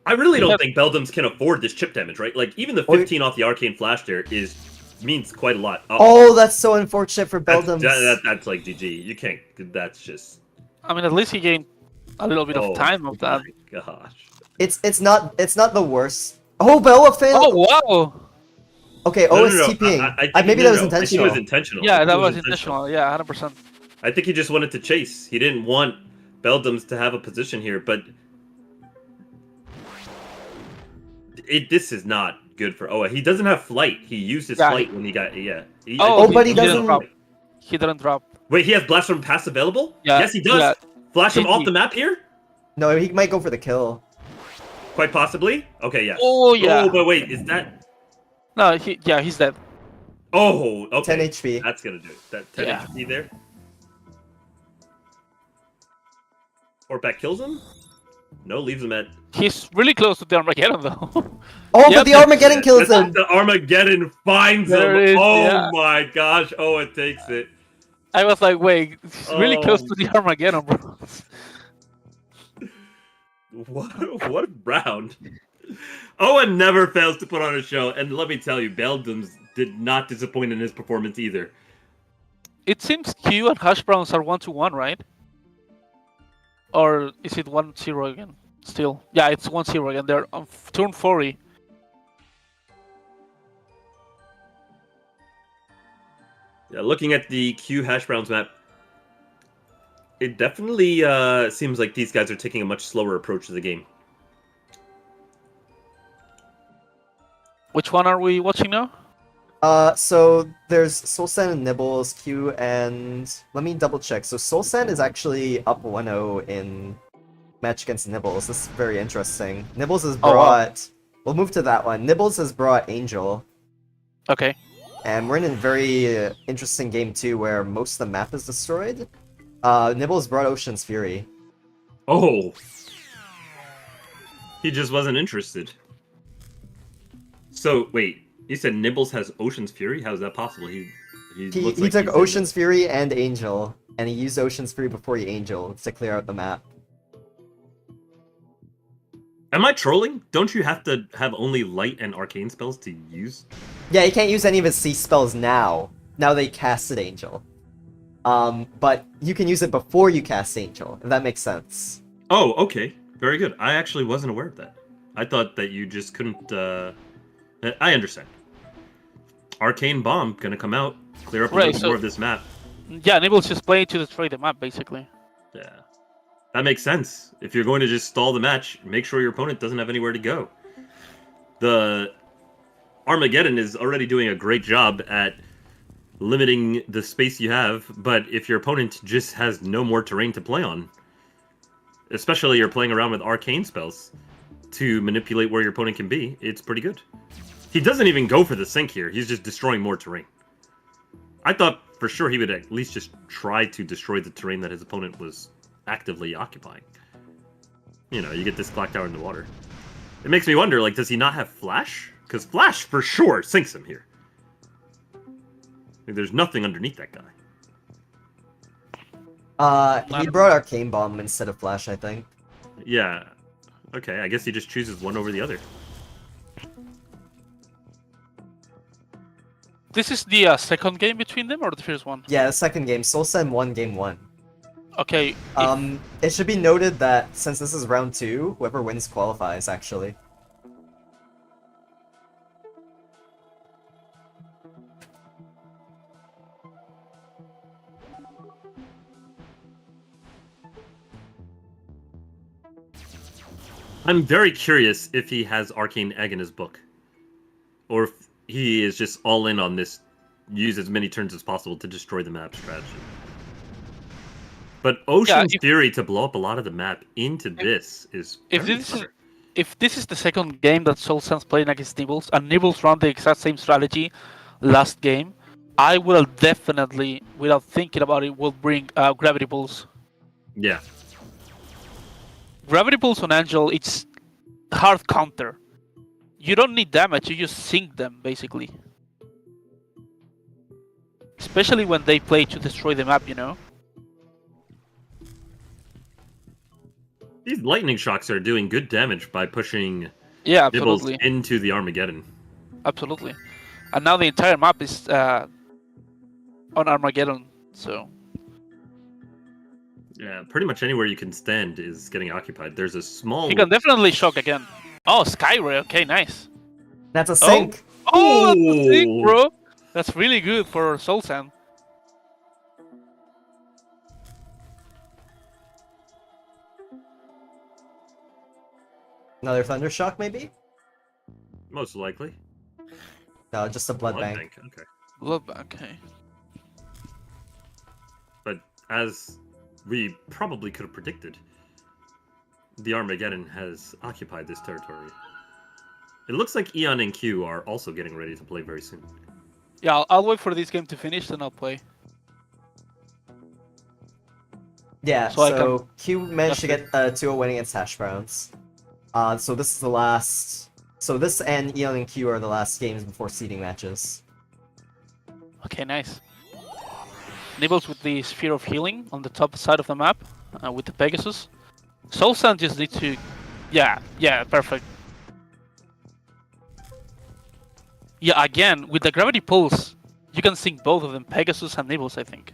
I really don't think Beldams can afford this chip damage, right? Like, even the 15 off the Arcane Flash there means quite a lot. Oh, that's so unfortunate for Beldams. That's like GG. You can't... That's just... I mean, at least he gained a little bit of time of that. My gosh. It's not the worst. Oh, Bella failed. Oh wow! Okay, No, is no. TPing. I maybe that was I think intentional. it was intentional. Yeah, I think that it was intentional. Yeah, 100%. I think he just wanted to chase. He didn't want Beldams to have a position here, but this is not good for Oa. He doesn't have flight. He used his flight when he got But he doesn't. He didn't drop. Wait, he has Blast from Pass available? Yeah. Yes, he does. Yeah. Flash him off the map here? No, he might go for the kill. Quite possibly. Okay, yeah. Oh yeah. Oh, but wait, is that? No, he's dead. Oh, okay. 10 HP. That's gonna do it. That 10 HP there. Or back kills him? No, leaves him at. He's really close to the Armageddon though. Oh, but the Armageddon kills him. The Armageddon finds him. There it is, Oh yeah. my gosh. Oh, it takes it. I was like, wait, he's really close to the Armageddon, bro. What a round. Owen never fails to put on a show, and let me tell you, Beldams did not disappoint in his performance either. It seems Q and Hash Browns are 1-1, right? Or is it 1-0 again? Still. Yeah, it's 1-0 again. They're on turn 40. Yeah, looking at the Q Hash Browns map, it definitely seems like these guys are taking a much slower approach to the game. Which one are we watching now? So there's Solsen and Nibbles, Q, and let me double check. So Solsen is actually up 1-0 in match against Nibbles. This is very interesting. Nibbles has Oh, wow. brought. We'll move to that one. Nibbles has brought Angel, Okay. and we're in a very interesting game too, where most of the map is destroyed. Nibbles brought Ocean's Fury. Oh. He just wasn't interested. So, wait. You said Nibbles has Ocean's Fury? How is that possible? He looks like took he's in Ocean's Fury and Angel, and he used Ocean's Fury before he Angel to clear out the map. Am I trolling? Don't you have to have only light and arcane spells to use? Yeah, he can't use any of his C spells now. Now they casted Angel. But you can use it before you cast Angel, if that makes sense. Oh, okay. Very good. I actually wasn't aware of that. I thought that you just couldn't, I understand. Arcane Bomb gonna come out, clear up a Right, little so- more of this map. Yeah, Nibbles just playing to destroy the map, basically. Yeah. That makes sense. If you're going to just stall the match, make sure your opponent doesn't have anywhere to go. The Armageddon is already doing a great job at limiting the space you have, but if your opponent just has no more terrain to play on, especially you're playing around with arcane spells to manipulate where your opponent can be, it's pretty good. He doesn't even go for the sink here. He's just destroying more terrain. I thought for sure he would at least just try to destroy the terrain that his opponent was actively occupying. You know, you get this clock tower in the water. It makes me wonder, like, does he not have Flash? Because Flash for sure sinks him here. Like, there's nothing underneath that guy. He brought Arcane Bomb instead of Flash, I think. Yeah. Okay, I guess he just chooses one over the other. This is the second game between them, or the first one? Yeah, the second game. Solsen won game 1. Okay. It should be noted that since this is round 2, whoever wins qualifies, actually. I'm very curious if he has Arcane Egg in his book. Or if he is just all in on this, use as many turns as possible to destroy the map strategy. But Ocean's Fury to blow up a lot of the map into this is very clever. If this is the second game that Solsen's playing against Nibbles, and Nibbles ran the exact same strategy last game, I will definitely, without thinking about it, will bring Gravity Pulse. Yeah. Gravity Pulse on Angel, it's hard counter. You don't need damage, you just sink them, basically. Especially when they play to destroy the map, you know? These lightning shocks are doing good damage by pushing Yeah, Nibbles absolutely. into the Armageddon. Absolutely. And now the entire map is on Armageddon, so... Yeah, pretty much anywhere you can stand is getting occupied. There's a small... You can definitely shock again. Oh, Skyray, okay, nice. That's a sink! Oh, that's a sink, Ooh. bro! That's really good for Solsen. Another Thunder Shock, maybe? Most likely. No, just a Blood Bank. Okay. Love, okay. But as we probably could have predicted, the Armageddon has occupied this territory. It looks like Eon and Q are also getting ready to play very soon. Yeah, I'll wait for this game to finish, then I'll play. Yeah, So I so Q managed to That's get a 2-0 win against Hash Browns. So this is the last... So this and Eon and Q are the last games before seeding matches. Okay, nice. Nibbles with the Sphere of Healing on the top side of the map, with the Pegasus. Solsen just needs to... Yeah, perfect. Yeah, again, with the Gravity Pulse, you can sink both of them, Pegasus and Nibbles, I think.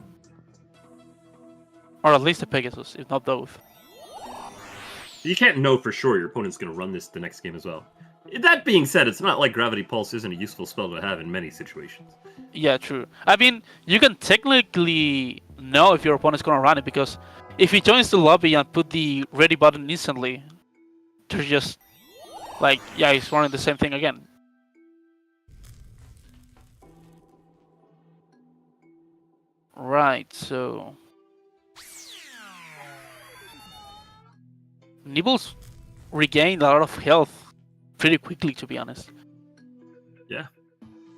Or at least the Pegasus, if not both. You can't know for sure your opponent's going to run this the next game as well. That being said, it's not like Gravity Pulse isn't a useful spell to have in many situations. Yeah, true. I mean, you can technically know if your opponent's gonna run it, because if he joins the lobby and put the ready button instantly, they're just like, yeah, he's running the same thing again. Right, so Nibbles regained a lot of health pretty quickly, to be honest. Yeah.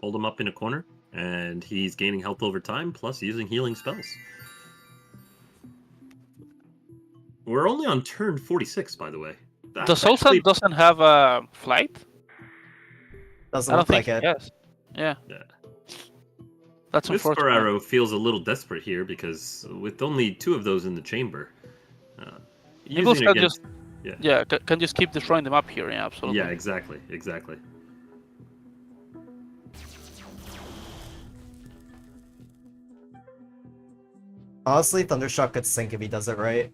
Hold him up in a corner, and he's gaining health over time, plus using healing spells. We're only on turn 46, by the way. The That's Soul actually... Sand doesn't have a flight? Doesn't I don't look think like he it. has. Yeah, Yeah. that's Whisper unfortunate. Arrow feels a little desperate here because with only 2 of those in the chamber, Nibbles using can against... just Yeah. can just keep destroying them up here. Yeah, absolutely. Yeah, exactly. Honestly, Thundershock could sink if he does it right.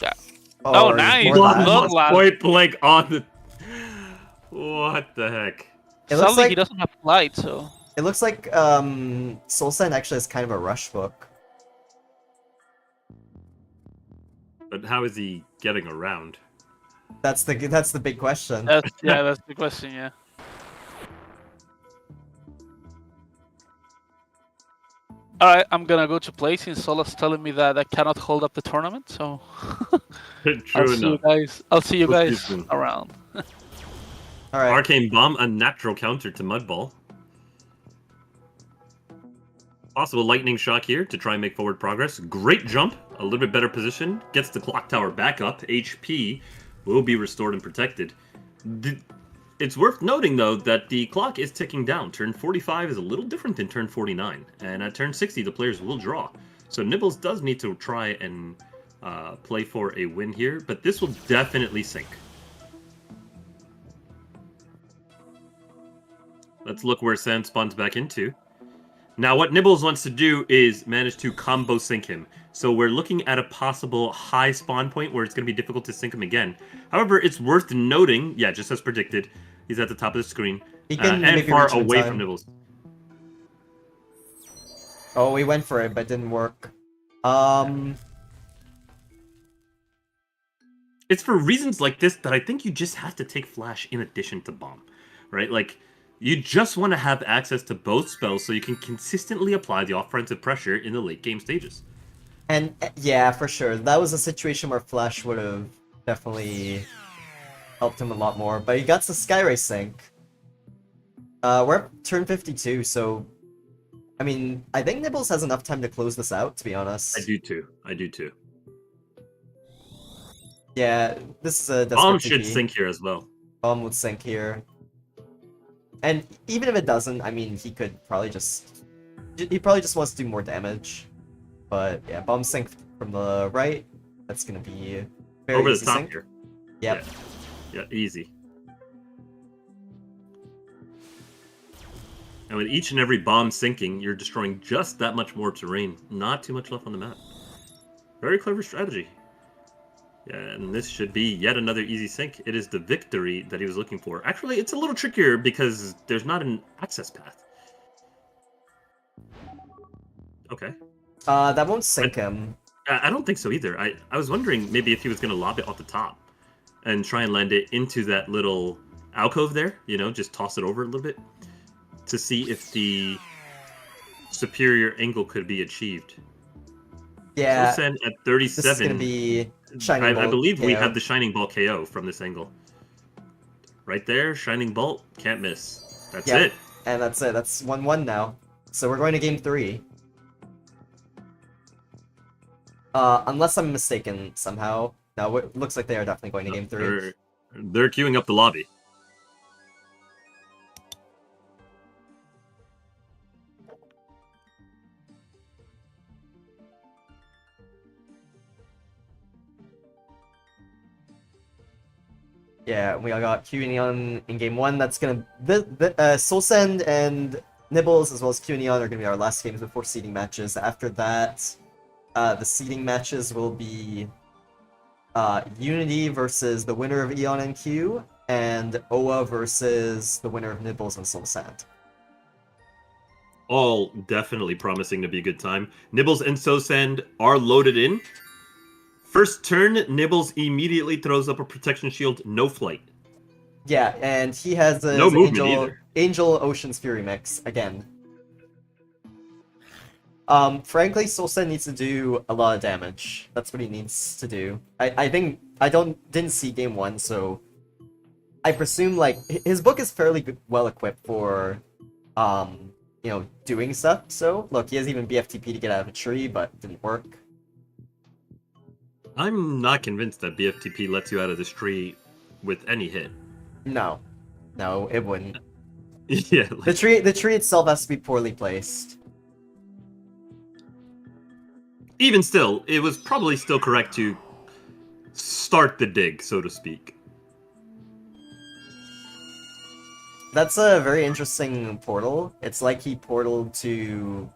Yeah. Oh, Oh, nice! more than that. Bloodlust. Point blank on the... What the heck? It looks Sadly, like he doesn't have flight, so it looks like Soul Sand actually has kind of a rush book. But how is he getting around? That's the big question. that's the question. Yeah. All right, I'm gonna go to play since Sola's telling me that I cannot hold up the tournament. So True enough. I'll see you We'll see you guys soon. around. All right. Arcane Bomb, a natural counter to Mudball. Possible Lightning Shock here to try and make forward progress. Great jump, a little bit better position. Gets the clock tower back up. HP will be restored and protected. It's worth noting, though, that the clock is ticking down. Turn 45 is a little different than turn 49. And at turn 60, the players will draw. So Nibbles does need to try and play for a win here, but this will definitely sink. Let's look where Sand spawns back into. Now, what Nibbles wants to do is manage to combo sync him. So we're looking at a possible high spawn point where it's going to be difficult to sync him again. However, it's worth noting, yeah, just as predicted, he's at the top of the screen. He can and maybe far reach him in away time. from Nibbles. Oh, we went for it, but it didn't work. It's for reasons like this that I think you just have to take Flash in addition to Bomb, right? Like, you just want to have access to both spells so you can consistently apply the offensive pressure in the late game stages. And yeah, for sure, that was a situation where Flash would have definitely helped him a lot more. But he got the Skyray sync. We're at turn 52, so I mean, I think Nibbles has enough time to close this out, to be honest. I do too. Yeah, this is a desperate Bomb should TP. sync here as well. Bomb would sync here. And even if it doesn't, I mean, he could probably just... He probably just wants to do more damage. But yeah, Bomb sync from the right. That's gonna be very Over the easy top sync. here. Yep. Yeah, easy. And with each and every bomb sinking, you're destroying just that much more terrain. Not too much left on the map. Very clever strategy. Yeah, and this should be yet another easy sync. It is the victory that he was looking for. Actually, it's a little trickier because there's not an access path. Okay. That won't sync him. I don't think so either. I was wondering maybe if he was going to lob it off the top and try and land it into that little alcove there, you know, just toss it over a little bit to see if the superior angle could be achieved. Yeah, So at 37. this is gonna be Shining Bolt I believe we KO. have the Shining Bolt KO from this angle. Right there, Shining Bolt, can't miss. That's Yeah, it. and that's it. That's 1-1 now. So we're going to game 3. Unless I'm mistaken somehow. No, it looks like they are definitely going to game 3. They're queuing up the lobby. Yeah, we all got QNeon in game 1. That's gonna... Soul Sand and Nibbles, as well as QNeon, are gonna be our last games before seeding matches. After that, the seeding matches will be Unity versus the winner of Eon and Q, and Oa versus the winner of Nibbles and Soul Sand. All definitely promising to be a good time. Nibbles and Sosend are loaded in. First turn, Nibbles immediately throws up a protection shield, no flight. Yeah, and he has his No movement either. Angel Ocean's Fury mix again. Frankly, Solsen needs to do a lot of damage. That's what he needs to do. I think I didn't see game one, so I presume like his book is fairly well equipped for, doing stuff. So look, he has even BFTP to get out of a tree, but it didn't work. I'm not convinced that BFTP lets you out of this tree with any hit. No, it wouldn't. Yeah, The tree itself has to be poorly placed. even still, it was probably still correct to start the dig, so to speak. That's a very interesting portal. It's like he portaled to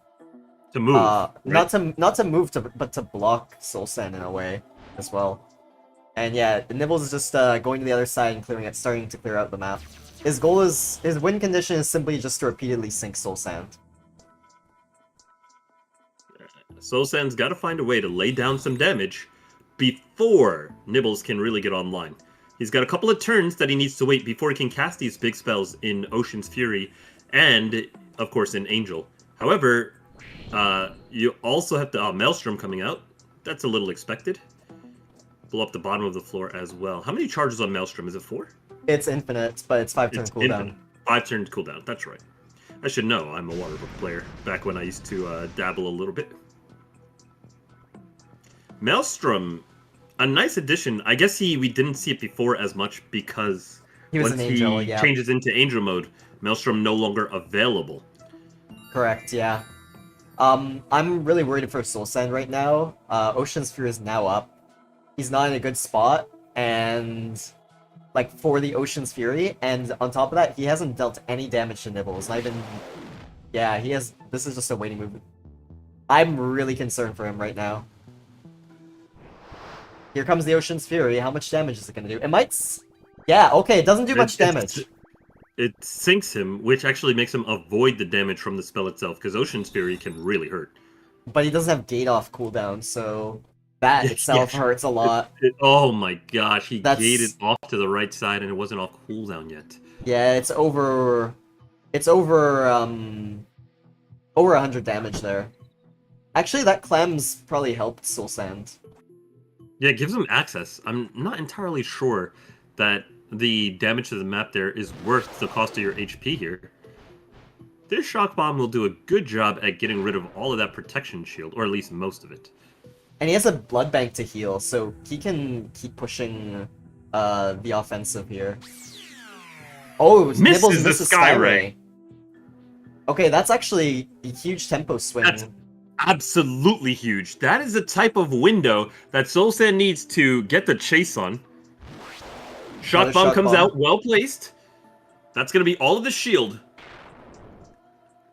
move, right? not to move but to block Solsen in a way as well. And yeah, Nibbles is just going to the other side and starting to clear out the map. His win condition is simply just to repeatedly sink Soul Sand. Soul Sand's got to find a way to lay down some damage before Nibbles can really get online. He's got a couple of turns that he needs to wait before he can cast these big spells in Ocean's Fury and, of course, in Angel. However, you also have the Maelstrom coming out. That's a little expected. Blow up the bottom of the floor as well. How many charges on Maelstrom? Is it 4? It's infinite, but it's 5 turn cooldown. 5 turn cooldown, that's right. I should know, I'm a Waterbook player, back when I used to dabble a little bit. Maelstrom, a nice addition. I guess we didn't see it before as much because once he changes into Angel mode, Maelstrom no longer available. Correct, yeah. I'm really worried for Soul Sand right now. Ocean's Fury is now up. He's not in a good spot, and like for the Ocean's Fury, and on top of that, he hasn't dealt any damage to Nibbles. Not even, yeah, he has. This is just a waiting move. I'm really concerned for him right now. Here comes the Ocean's Fury. How much damage is it gonna do? It might. Yeah, okay, it doesn't do much damage. It sinks him, which actually makes him avoid the damage from the spell itself, because Ocean's Fury can really hurt. But he doesn't have gate off cooldown, so that itself hurts a lot. Oh my gosh, he gated off to the right side and it wasn't off cooldown yet. Yeah, it's over 100 damage there. Actually, that Clem's probably helped Soul Sand. Yeah, it gives him access. I'm not entirely sure that the damage to the map there is worth the cost of your HP here. This Shock Bomb will do a good job at getting rid of all of that protection shield, or at least most of it. And he has a blood bank to heal, so he can keep pushing the offensive here. Oh, Nibbles misses Sky Ray. Okay, that's actually a huge tempo swing. That's absolutely huge. That is the type of window that Soul Sand needs to get the chase on. Shock Bomb comes out, well placed. That's going to be all of the shield.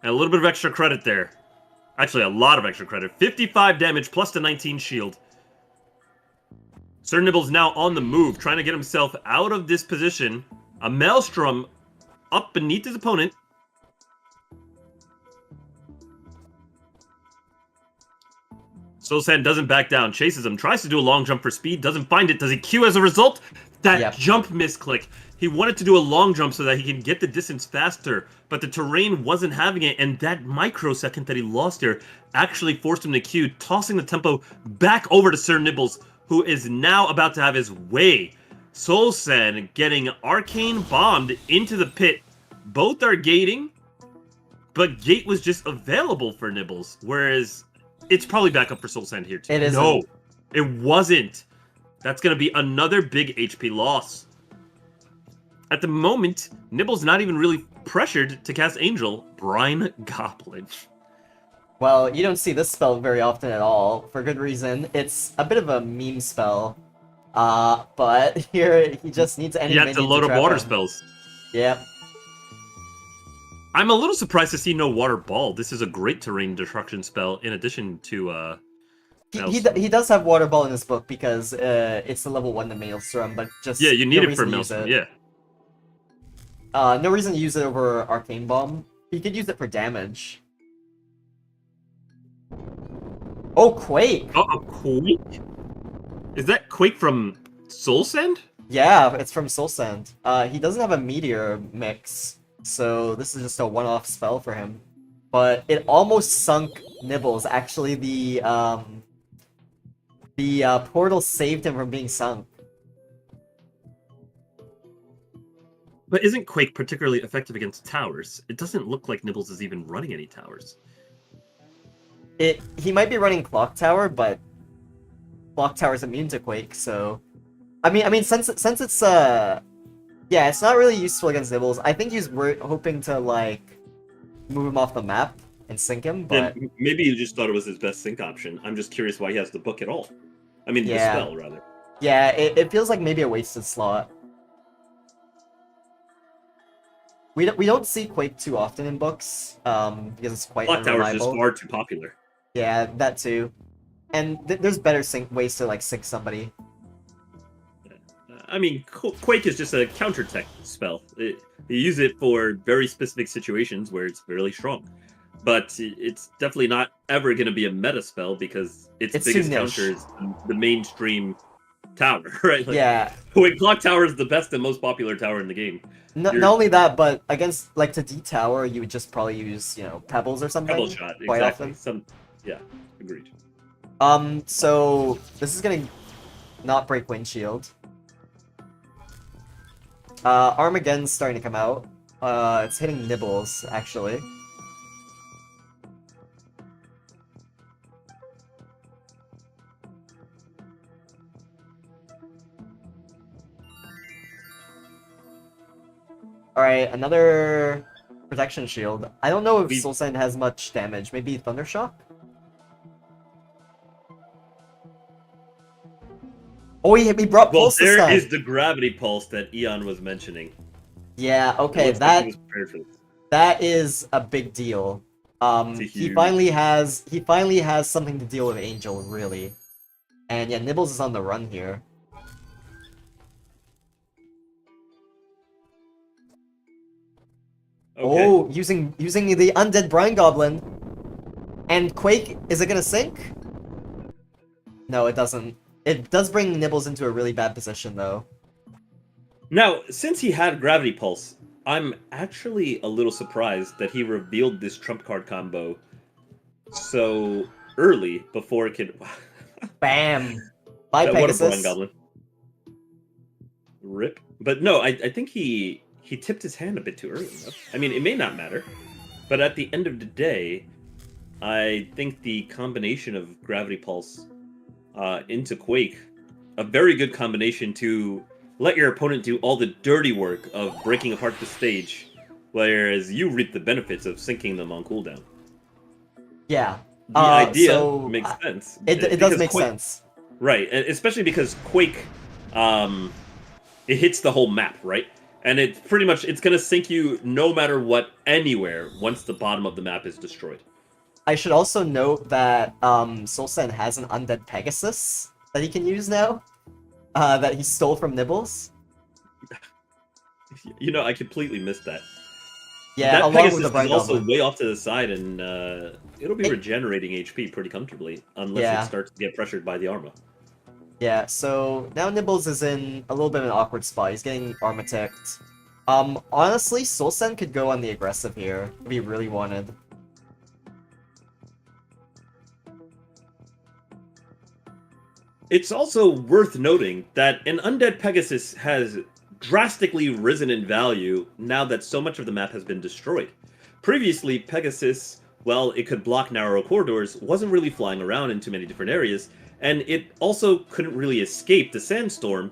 And a little bit of extra credit there. Actually, a lot of extra credit. 55 damage plus the 19 shield. Sir Nibbles now on the move, trying to get himself out of this position. A Maelstrom up beneath his opponent. Soul Sand doesn't back down, chases him, tries to do a long jump for speed, doesn't find it. Does he Q as a result? That jump misclick. He wanted to do a long jump so that he can get the distance faster, but the terrain wasn't having it, and that microsecond that he lost here actually forced him to Q, tossing the tempo back over to Sir Nibbles, who is now about to have his way. Soul Sand getting Arcane bombed into the pit. Both are gating, but gate was just available for Nibbles, whereas it's probably back up for Soul Sand here too. It isn't. No, it wasn't. That's going to be another big HP loss. At the moment, Nibbles not even really pressured to cast Angel, Brine Goblin. Well, you don't see this spell very often at all, for good reason. It's a bit of a meme spell. But here he just needs any minion to load up water him. spells. Yep. I'm a little surprised to see no Water Ball. This is a great terrain destruction spell in addition to he does have Water Ball in his book because it's the level 1 to Maelstrom, but just yeah, you need it for Maelstrom, yeah. No reason to use it over Arcane Bomb. He could use it for damage. Oh, Quake! Oh, a Quake? Is that Quake from Soul Sand? Yeah, it's from Soul Sand. He doesn't have a meteor mix, so this is just a one-off spell for him. But it almost sunk Nibbles. Actually, the portal saved him from being sunk. But isn't Quake particularly effective against towers? It doesn't look like Nibbles is even running any towers. He might be running Clock Tower, but Clock Tower is immune to Quake, so I mean since it's yeah, it's not really useful against Nibbles. I think he's hoping to like move him off the map and sink him, but Then maybe you just thought it was his best sync option. I'm just curious why he has the book at all. I mean, the Yeah. spell rather. yeah, it feels like maybe a wasted slot. We don't see Quake too often in books, because it's quite Clock Tower is just unreliable. far too popular. Yeah, that too. And there's better ways to like sink somebody. I mean, Quake is just a counter tech spell. You use it for very specific situations where it's fairly strong. But it's definitely not ever going to be a meta spell because its It's biggest too niche. counter is the mainstream tower, right? Like, Yeah. Quake Clock Tower is the best and most popular tower in the game. Not only that, but against like to D-Tower, you would just probably use, Pebbles or something. Pebble shot, quite exactly. often. Yeah, agreed. So this is gonna not break windshield. Armageddon's starting to come out. It's hitting Nibbles, actually. Alright, another protection shield. I don't know if Soul Sand has much damage. Maybe Thundershock? Oh, he brought Well, Pulse this there time. is the gravity pulse that Eon was mentioning. Yeah, okay, It looks like he was prepared for this. that is a big deal. It's He huge. finally has something to deal with Angel, really. And yeah, Nibbles is on the run here. Okay. Oh, using the Undead Brine Goblin. And Quake, is it gonna sink? No, it doesn't. It does bring Nibbles into a really bad position, though. Now, since he had Gravity Pulse, I'm actually a little surprised that he revealed this trump card combo so early before it could. Bam! Bye, What a Brine Pegasus. Goblin. Rip. But no, I think he tipped his hand a bit too early. Though. I mean, it may not matter, but at the end of the day, I think the combination of Gravity Pulse into Quake, a very good combination to let your opponent do all the dirty work of breaking apart the stage, whereas you reap the benefits of sinking them on cooldown. Yeah. The idea so, makes sense. It does make Quake, sense. Right, and especially because Quake, it hits the whole map, right? And it's pretty much, it's going to sink you no matter what, anywhere, once the bottom of the map is destroyed. I should also note that Soul Sand has an Undead Pegasus that he can use now. That he stole from Nibbles. You know, I completely missed that. Yeah, that along Pegasus with the Brine is also Goblin. way off to the side, and it'll be regenerating HP pretty comfortably, unless it starts to get pressured by the Arma. Yeah, so now Nibbles is in a little bit of an awkward spot. He's getting Armaticked. Honestly, Soul Sand could go on the aggressive here if he really wanted. It's also worth noting that an Undead Pegasus has drastically risen in value now that so much of the map has been destroyed. Previously, Pegasus, while it could block narrow corridors, wasn't really flying around in too many different areas, and it also couldn't really escape the sandstorm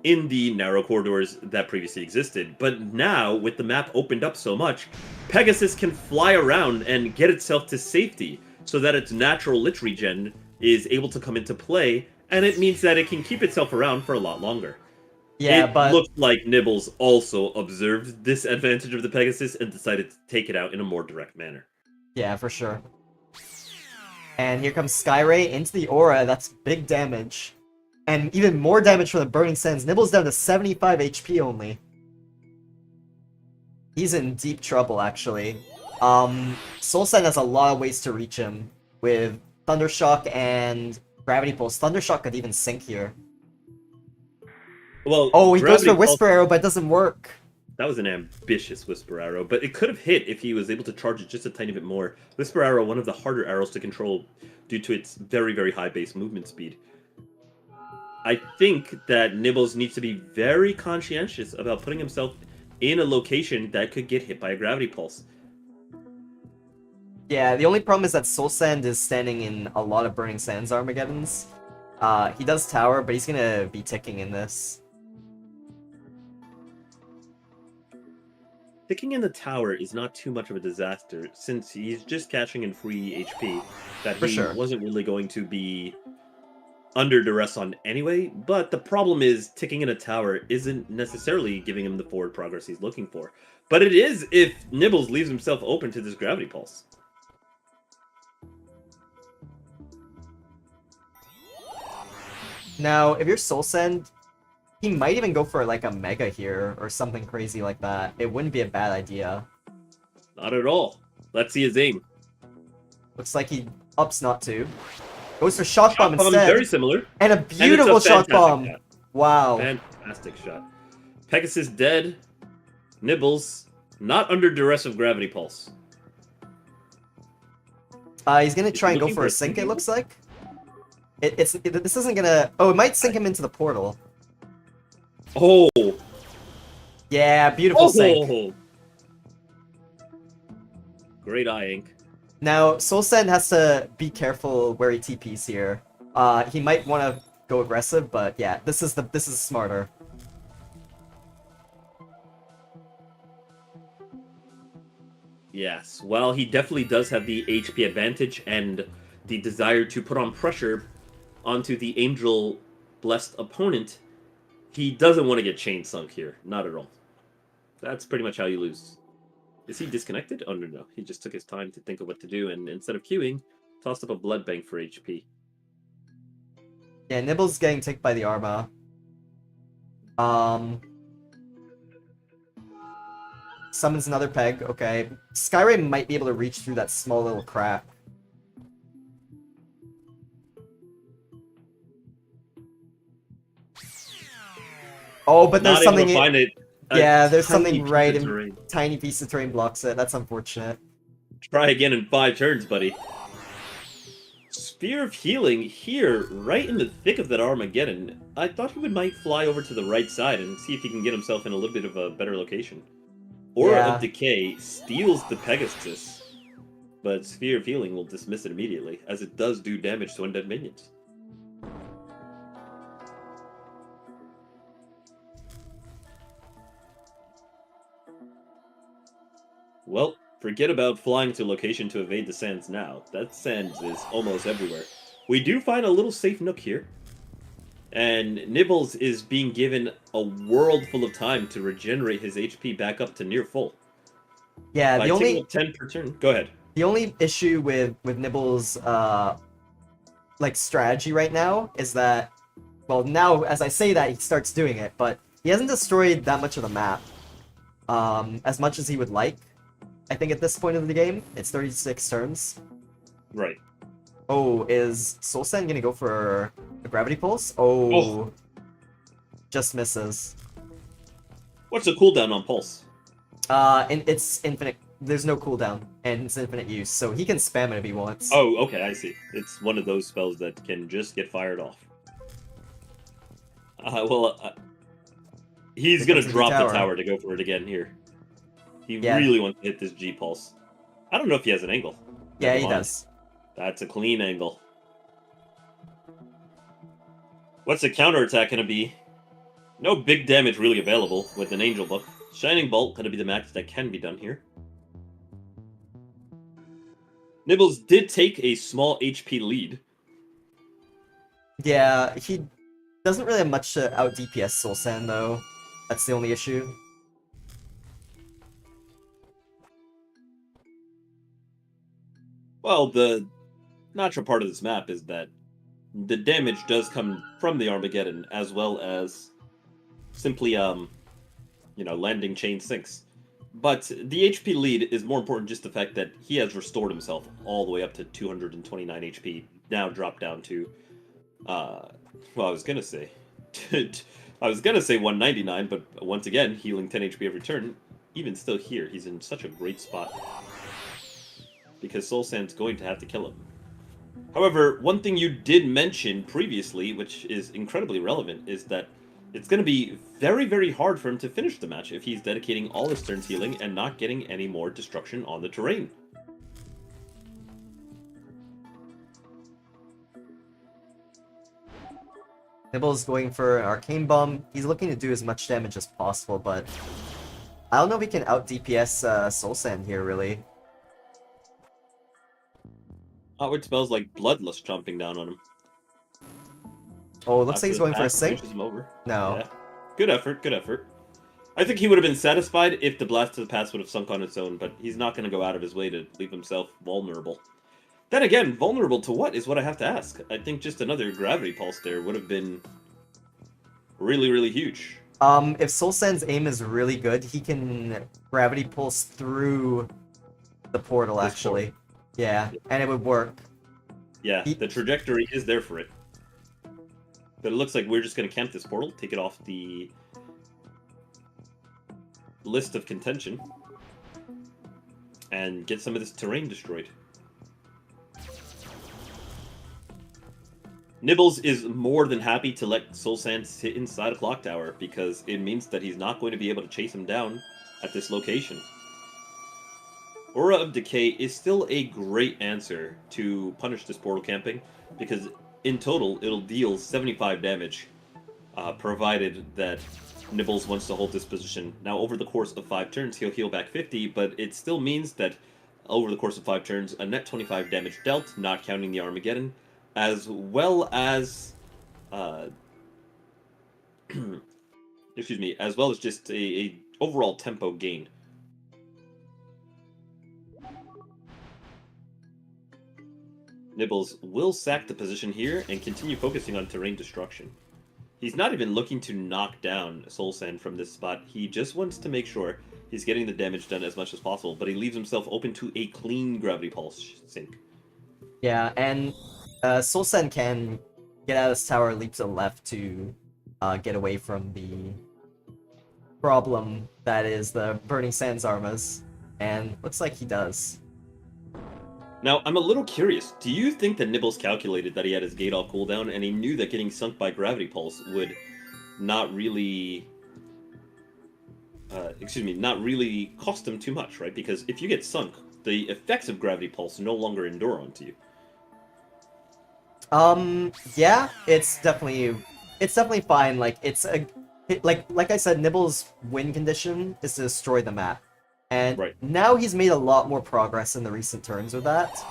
in the narrow corridors that previously existed. But now, with the map opened up so much, Pegasus can fly around and get itself to safety, so that its natural lich regen is able to come into play, and it means that it can keep itself around for a lot longer. Yeah, It looks like Nibbles also observed this advantage of the Pegasus and decided to take it out in a more direct manner. Yeah, for sure. And here comes Skyray into the aura. That's big damage. And even more damage from the Burning Sands. Nibbles down to 75 HP only. He's in deep trouble, actually. Soul Sand has a lot of ways to reach him with Thundershock and Gravity Pulse. Thundershock could even sink here. Well, Oh, he goes Gravity for Pulse, Whisper Arrow, but it doesn't work. that was an ambitious Whisper Arrow, but it could have hit if he was able to charge it just a tiny bit more. Whisper Arrow, one of the harder arrows to control due to its very, very high base movement speed. I think that Nibbles needs to be very conscientious about putting himself in a location that could get hit by a Gravity Pulse. Yeah, the only problem is that Soul Sand is standing in a lot of Burning Sands Armageddons. He does tower, but he's gonna be ticking in this. Ticking in the tower is not too much of a disaster, since he's just catching in free HP that For he sure. wasn't really going to be under duress on anyway, but the problem is ticking in a tower isn't necessarily giving him the forward progress he's looking for. But it is if Nibbles leaves himself open to this Gravity Pulse. Now, if you're Soul Sand, he might even go for like a Mega here, or something crazy like that. It wouldn't be a bad idea. Not at all. Let's see his aim. Looks like he ups not to. Goes for Shock Bomb Shot bomb is instead. very similar. And a And it's beautiful a Shock fantastic Bomb! shot. Wow. Fantastic shot. Pegasus dead. Nibbles not under duress of Gravity Pulse. He's gonna Is he try and go looking for for a a sink, it sinking looks like. This isn't gonna... Oh, it might sink him into the portal. Oh! Yeah, beautiful sink. Oh! Great eye ink. Now, Soul Sand has to be careful where he TPs here. He might want to go aggressive, but yeah, this is smarter. Yes, well, he definitely does have the HP advantage and the desire to put on pressure onto the Angel-blessed opponent. He doesn't want to get chain sunk here. Not at all. That's pretty much how you lose. Is he disconnected? Oh, no. He just took his time to think of what to do, and instead of queuing, tossed up a Blood Bank for HP. Yeah, Nibble's getting ticked by the Arma. Summons another peg, okay. Skyray might be able to reach through that small little crack. Oh, but there's Not something... able to find it. Yeah, there's Tiny something piece right of in... terrain. Tiny piece of terrain blocks it. That's unfortunate. Try again in 5 turns, buddy. Spear of Healing here, right in the thick of that Armageddon. I thought he might fly over to the right side and see if he can get himself in a little bit of a better location. Aura Yeah. of Decay steals the Pegasus, but Sphere of Healing will dismiss it immediately, as it does do damage to undead minions. Well, forget about flying to location to evade the sands now. That sands is almost everywhere. We do find a little safe nook here. And Nibbles is being given a world full of time to regenerate his HP back up to near full. Yeah, By the taking only... up 10 per turn. Go ahead. The only issue with Nibble's like strategy right now is that, well, now as I say that he starts doing it, but he hasn't destroyed that much of the map as much as he would like. I think at this point of the game, it's 36 turns. Right. Oh, is Soul Sand gonna go for a Gravity Pulse? Oh, just misses. What's the cooldown on Pulse? And it's infinite. There's no cooldown, and it's infinite use, so he can spam it if he wants. Oh, okay, I see. It's one of those spells that can just get fired off. He's Here gonna comes the drop the tower. tower to go for it again here. He Yeah. really wants to hit this G Pulse. I don't know if he has an angle. Yeah, Never he mind. does. That's a clean angle. What's the counterattack gonna be? No big damage really available with an Angel Book. Shining Bolt gonna be the max that can be done here. Nibbles did take a small HP lead. Yeah, he doesn't really have much to out DPS Soul Sand though. That's the only issue. Well, the natural part of this map is that the damage does come from the Armageddon as well as simply, landing chain sinks. But the HP lead is more important just the fact that he has restored himself all the way up to 229 HP, now dropped down to, I was gonna say, I was gonna say 199, but once again, healing 10 HP every turn. Even still here, he's in such a great spot. Because Soul Sand's going to have to kill him. However, one thing you did mention previously, which is incredibly relevant, is that it's going to be very, very hard for him to finish the match if he's dedicating all his turns healing and not getting any more destruction on the terrain. Nibble's going for an Arcane Bomb. He's looking to do as much damage as possible, but I don't know if he can out DPS Soul Sand here, really. Outward spells like Bloodlust chomping down on him. Oh, it looks like he's going for a sync. Pushes him over. No. Yeah. Good effort, good effort. I think he would have been satisfied if the Blast to the Past would have sunk on its own, but he's not going to go out of his way to leave himself vulnerable. Then again, vulnerable to what is what I have to ask. I think just another Gravity Pulse there would have been really, really huge. If Soul Sand's aim is really good, he can Gravity Pulse through the portal, This actually. portal. Yeah, and it would work. Yeah, the trajectory is there for it. But it looks like we're just going to camp this portal, take it off the list of contention, and get some of this terrain destroyed. Nibbles is more than happy to let Soul Sand sit inside a clock tower, because it means that he's not going to be able to chase him down at this location. Aura of Decay is still a great answer to punish this portal camping, because in total it'll deal 75 damage, provided that Nibbles wants to hold this position. Now, over the course of 5 turns, he'll heal back 50, but it still means that over the course of 5 turns, a net 25 damage dealt, not counting the Armageddon, as well as, excuse me, as well as just a overall tempo gain. Nibbles will sack the position here and continue focusing on terrain destruction. He's not even looking to knock down Soul Sand from this spot. He just wants to make sure he's getting the damage done as much as possible, but he leaves himself open to a clean Gravity Pulse sink. Yeah, and Soul Sand can get out of this tower, leap to the left to get away from the problem that is the Burning Sands Armas, and looks like he does. Now, I'm a little curious. Do you think that Nibbles calculated that he had his gate off cooldown and he knew that getting sunk by Gravity Pulse would not really... not really cost him too much, right? Because if you get sunk, the effects of Gravity Pulse no longer endure onto you. Yeah, it's definitely fine. Like, it's a... Like I said, Nibbles' win condition is to destroy the map. And now he's made a lot more progress in the recent turns with that.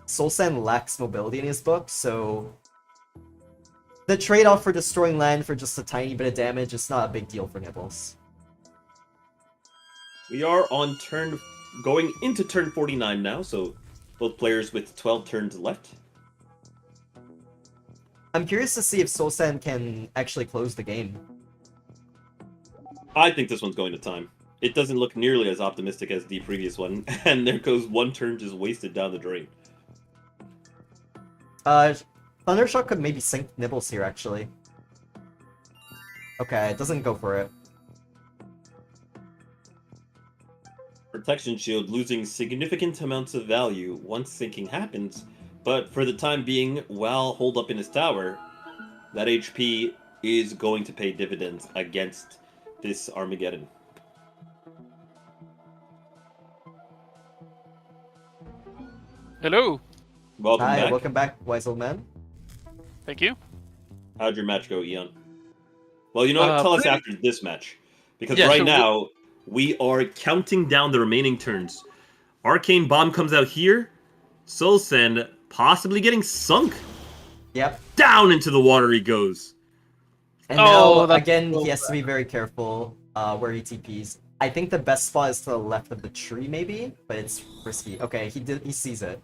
Soul Sand lacks mobility in his book, so the trade-off for destroying land for just a tiny bit of damage is not a big deal for Nibbles. We are on going into turn 49 now, so both players with 12 turns left. I'm curious to see if Soul Sand can actually close the game. I think this one's going to time. It doesn't look nearly as optimistic as the previous one, and there goes one turn just wasted down the drain. Thundershock could maybe sink Nibbles here, actually. Okay, it doesn't go for it. Protection Shield losing significant amounts of value once sinking happens, but for the time being, while holed up in his tower, that HP is going to pay dividends against this Armageddon. Hello. Welcome Hi, back. welcome back, wise old man. Thank you. How'd your match go, Eon? Well, you know what? Tell us pretty- after this match. Because Yeah, right so now, we are counting down the remaining turns. Arcane Bomb comes out here. Soul Sand possibly getting sunk. Yep. Down into the water he goes. And Oh, now, that's again, so he has to be very careful where he TPs. I think the best spot is to the left of the tree, maybe? But it's risky. Okay, he sees it.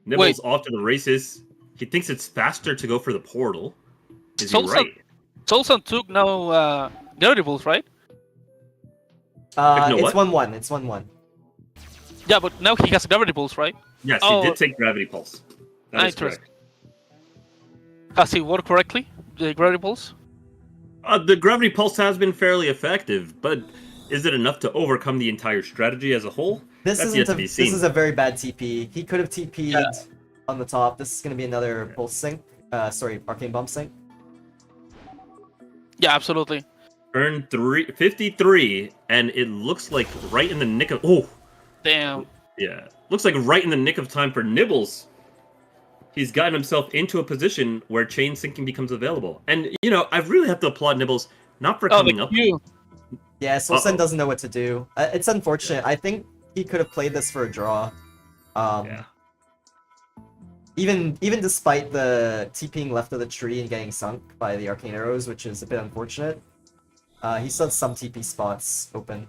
Nibbles off to the races. He thinks it's faster to go for the portal. Is he right? Soul Sand took no variables, right? know It's what? 1-1. It's 1-1. Yeah, but now he has variables, right? Yes, Oh. he did take Gravity Pulse. That is Interesting. correct. Has it worked correctly? The gravity pulse? The gravity pulse has been fairly effective, but is it enough to overcome the entire strategy as a whole? This That's isn't yet to be seen. This is a very bad TP. He could have TP'd Yeah. on the top. This is gonna be another pulse sync. Sorry, arcane bomb sync. Yeah, absolutely. Earned 53, and it looks like right in the nick of... Oh! Damn. Yeah. Looks like right in the nick of time for Nibbles. He's gotten himself into a position where chain syncing becomes available. And, I really have to applaud Nibbles, not for coming up... Yeah, Solsen doesn't know what to do. It's unfortunate. I think he could have played this for a draw. Yeah. Even despite the TPing left of the tree and getting sunk by the arcane arrows, which is a bit unfortunate, he still has some TP spots open.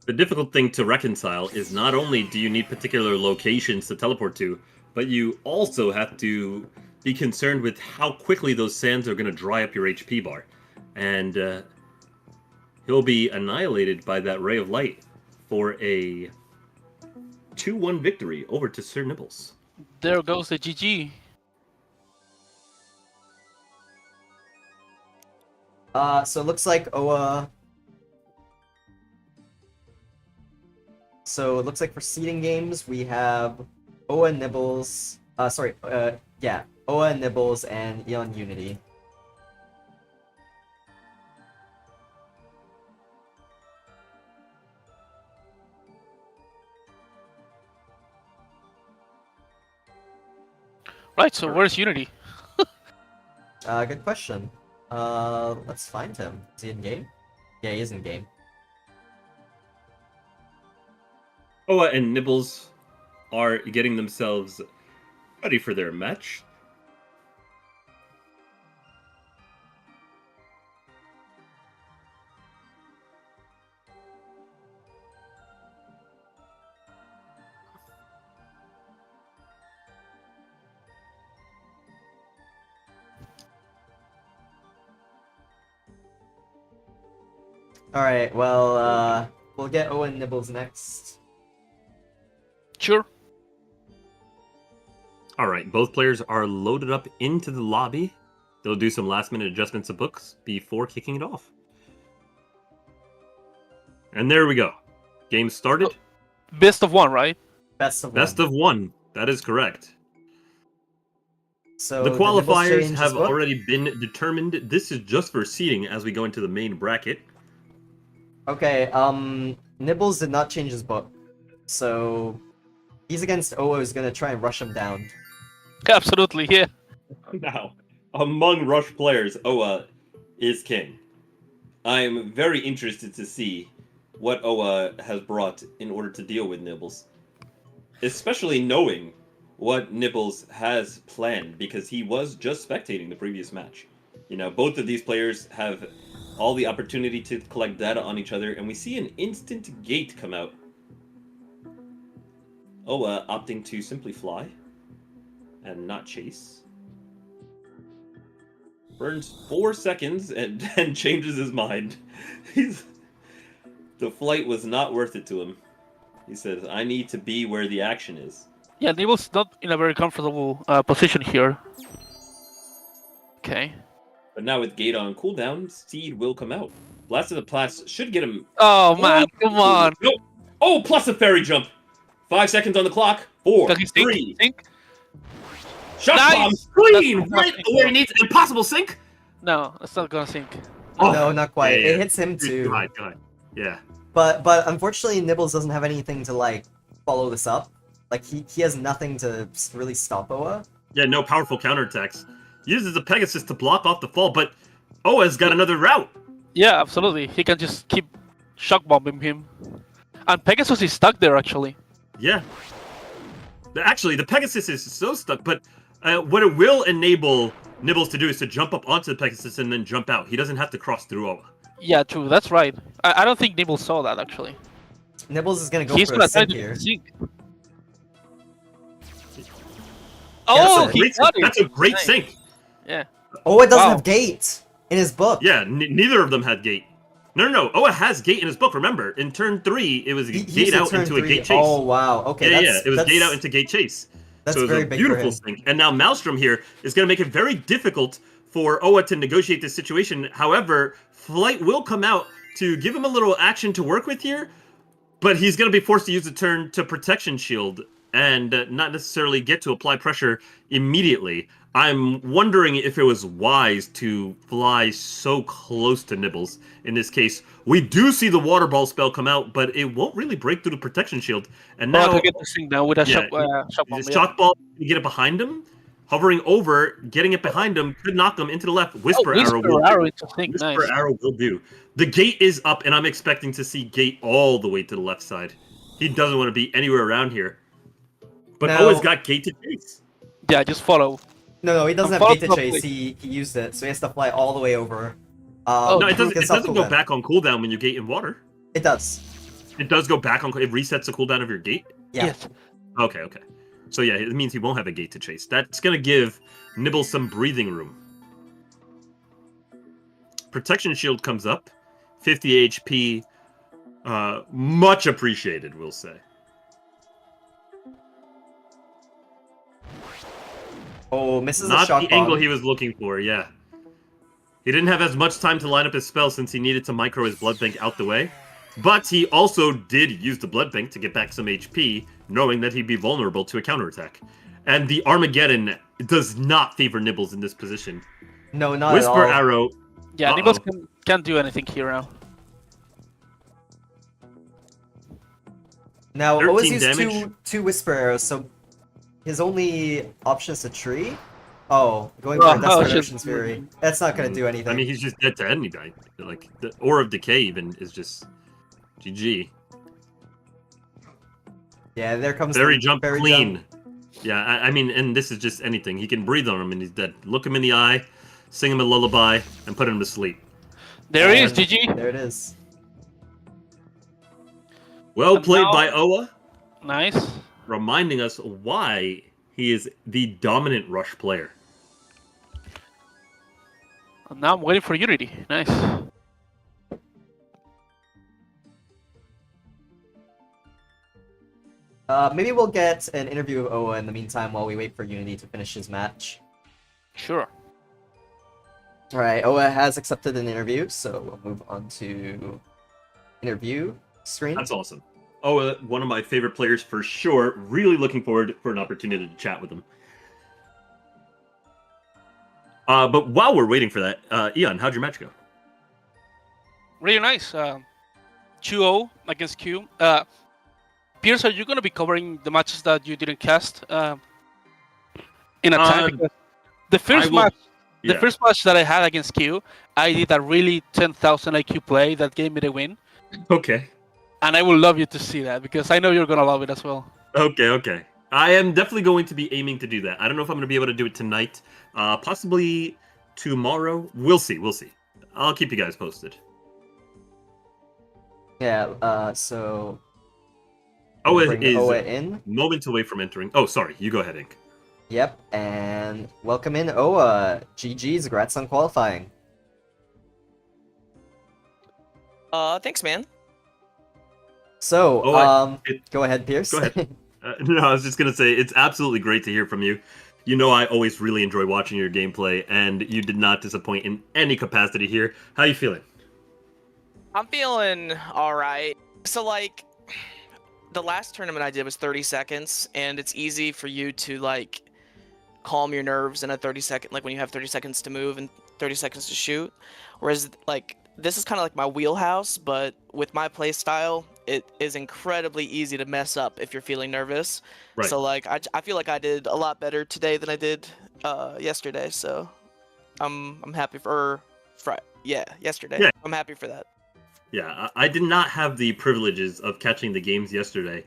The difficult thing to reconcile is not only do you need particular locations to teleport to, but you also have to be concerned with how quickly those sands are going to dry up your HP bar. And he'll be annihilated by that ray of light for a 2-1 victory over to Sir Nibbles. There goes the GG. So it looks like Oa... So it looks like for seeding games, we have Oa Nibbles... yeah. Oa Nibbles and Eon Unity. Right, so where's Unity? Good question. Let's find him. Is he in game? Yeah, he is in game. Oa and Nibbles are getting themselves ready for their match. Alright, well, we'll get Owen Nibbles next. Sure. All right, both players are loaded up into the lobby. They'll do some last-minute adjustments of books before kicking it off. And there we go. Game started. Best of one, right? Best of Best one. of one. That is correct. So The Nibbles qualifiers changed his have book? already been determined. This is just for seeding as we go into the main bracket. Okay, Nibbles did not change his book. So he's against Oa, who's gonna try and rush him down. Absolutely, yeah. Now, among Rush players, Oa is king. I'm very interested to see what Oa has brought in order to deal with Nibbles. Especially knowing what Nibbles has planned, because he was just spectating the previous match. You know, both of these players have all the opportunity to collect data on each other, and we see an instant gate come out. Oa opting to simply fly and not chase. Burns 4 seconds and then changes his mind. The flight was not worth it to him. He says, I need to be where the action is. Yeah, Nibbles not in a very comfortable position here. Okay. But now with Gate on cooldown, Seed will come out. Blast of the Blast should get him... Oh man, come on. No. Oh, plus a fairy jump. 5 seconds on the clock. 4, Does he sink? 3. Sink? Shot Nice! bomb. Clean! That's Right not where he needs impossible sink. No, it's not gonna sink. Oh, No, not quite. yeah, yeah. It hits him too. God. Yeah. But unfortunately, Nibbles doesn't have anything to like follow this up. Like he has nothing to really stop Oa. Yeah, no powerful counterattacks. Uses the Pegasus to block off the fall, but Oa's got another route. Yeah, absolutely. He can just keep shock bombing him. And Pegasus is stuck there actually. Yeah. Actually, the Pegasus is so stuck, but what it will enable Nibbles to do is to jump up onto the Pegasus and then jump out. He doesn't have to cross through Oa. Yeah, true. That's right. I don't think Nibbles saw that actually. Nibbles is gonna go He's for gonna a try sink to here. sink. that's Oh, a he got it. That's a great Nice. sink. Yeah. Oa doesn't Wow. have gate in his book. Yeah, neither of them had gate. No. Oa has gate in his book. Remember, in turn 3, it was He gate used out turn into a three. gate chase. Oh wow. Okay. Yeah, that's, it was that's... gate out into gate chase. That's So it's very a big for beautiful him. sync. And now Maelstrom here is going to make it very difficult for Oa to negotiate this situation. However, Flight will come out to give him a little action to work with here, but he's going to be forced to use the turn to protection shield and not necessarily get to apply pressure immediately. I'm wondering if it was wise to fly so close to Nibbles in this case. We do see the water ball spell come out, but it won't really break through the protection shield. And But now, I get the thing now with a yeah, shock bomb. the Yeah. shock ball, you get it behind him, hovering over, getting it behind him, could knock him into the left. Oh, Whisper Arrow will Whisper Arrow do. into Think. Whisper Nice. Arrow will do. The gate is up, and I'm expecting to see Gate all the way to the left side. He doesn't want to be anywhere around here. But Now- Oa's got Gate to chase. Yeah, just follow. No, he doesn't I'm have gate to following chase. properly. He used it, so he has to fly all the way over. Oh, No, it Prove doesn't. It himself doesn't go cooldown. back on cooldown when you gate in water. It does. It does go back on. It resets the cooldown of your gate. Yeah. Yes. Okay, okay. So yeah, it means he won't have a gate to chase. That's gonna give Nibble some breathing room. Protection shield comes up, 50 HP. Much appreciated, we'll say. Oh, misses a Not shock the bomb. angle he was looking for. Yeah. He didn't have as much time to line up his spell since he needed to micro his blood bank out the way. But he also did use the blood bank to get back some HP, knowing that he'd be vulnerable to a counterattack. And the Armageddon does not favor Nibbles in this position. No, not Whisper at all. Arrow. Yeah, Uh-oh. Nibbles can't do anything here now. Now, 13 always use damage. two Whisper Arrows, so his only option is a tree? Oh, going Oh, for a Desperate shit. Ocean's Fury. That's not gonna do anything. I mean, he's just dead to anybody. Like, the Aura of Decay even is just GG. Yeah, there comes Fairy the jump fairy clean. jump. Yeah, I mean, and this is just anything. He can breathe on him and he's dead. Look him in the eye, sing him a lullaby, and put him to sleep. There he is, And GG. There it is. Well And played now- by Oa, Nice. reminding us why he is the dominant rush player. And now I'm waiting for Unity. Nice. Maybe we'll get an interview of Oa in the meantime while we wait for Unity to finish his match. Sure. Alright, Oa has accepted an interview, so we'll move on to interview screen. That's awesome. Oa, one of my favorite players for sure. Really looking forward for an opportunity to chat with him. But while we're waiting for that, Eon, how'd your match go? Really nice. 2-0 against Q. Pierce, are you going to be covering the matches that you didn't cast in a time? Because the first match, the Yeah. first match that I had against Q, I did a really 10,000 IQ play that gave me the win, Okay. and I would love you to see that because I know you're going to love it as well. Okay. I am definitely going to be aiming to do that. I don't know if I'm going to be able to do it tonight. Possibly tomorrow. We'll see. I'll keep you guys posted. Yeah, so... Oa bring is Oa in. moments away from entering. Oh, sorry. You go ahead, Ink. Yep, and welcome in Oa. GG's, congrats on qualifying. Thanks, man. So, Oa, go ahead, Pierce. Go ahead. No, I was just going to say, it's absolutely great to hear from you. You know I always really enjoy watching your gameplay, and you did not disappoint in any capacity here. How you feeling? I'm feeling alright. So, like, the last tournament I did was 30 seconds, and it's easy for you to, like, calm your nerves in a 30-second, like, when you have 30 seconds to move and 30 seconds to shoot. Whereas, like, this is kind of like my wheelhouse, but with my play style, it is incredibly easy to mess up if you're feeling nervous. Right. So, like, I feel like I did a lot better today than I did yesterday, so I'm happy for... yesterday. Yeah. I'm happy for that. Yeah, I did not have the privileges of catching the games yesterday,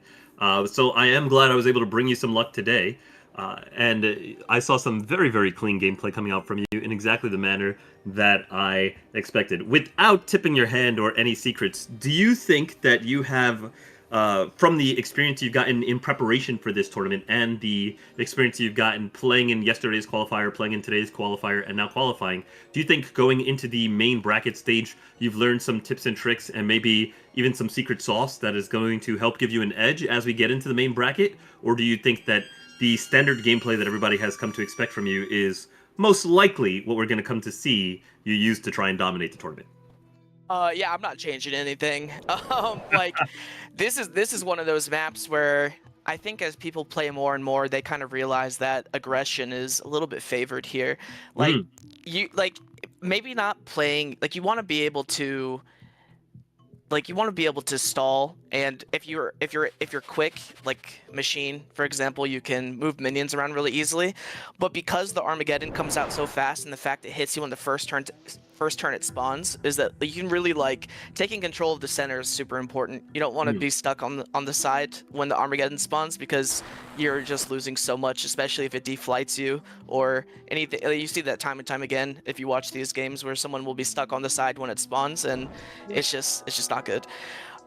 so I am glad I was able to bring you some luck today. And I saw some very, very clean gameplay coming out from you in exactly the manner that I expected. Without tipping your hand or any secrets, do you think that you have, from the experience you've gotten in preparation for this tournament and the experience you've gotten playing in yesterday's qualifier, playing in today's qualifier, and now qualifying, do you think going into the main bracket stage, you've learned some tips and tricks and maybe even some secret sauce that is going to help give you an edge as we get into the main bracket? Or do you think that the standard gameplay that everybody has come to expect from you is most likely what we're going to come to see you use to try and dominate the tournament. Yeah, I'm not changing anything. Like, this is one of those maps where I think as people play more and more, they kind of realize that aggression is a little bit favored here. Like, you like maybe not playing like you want to be able to stall, and if you're quick, like Machine, for example, you can move minions around really easily. But because the Armageddon comes out so fast, and the fact it hits you on the first turn it spawns, is that you can really like taking control of the center is super important. You don't want to be stuck on the side when the Armageddon spawns, because you're just losing so much, especially if it deflights you or anything. You see that time and time again if you watch these games where someone will be stuck on the side when it spawns, and it's just not good.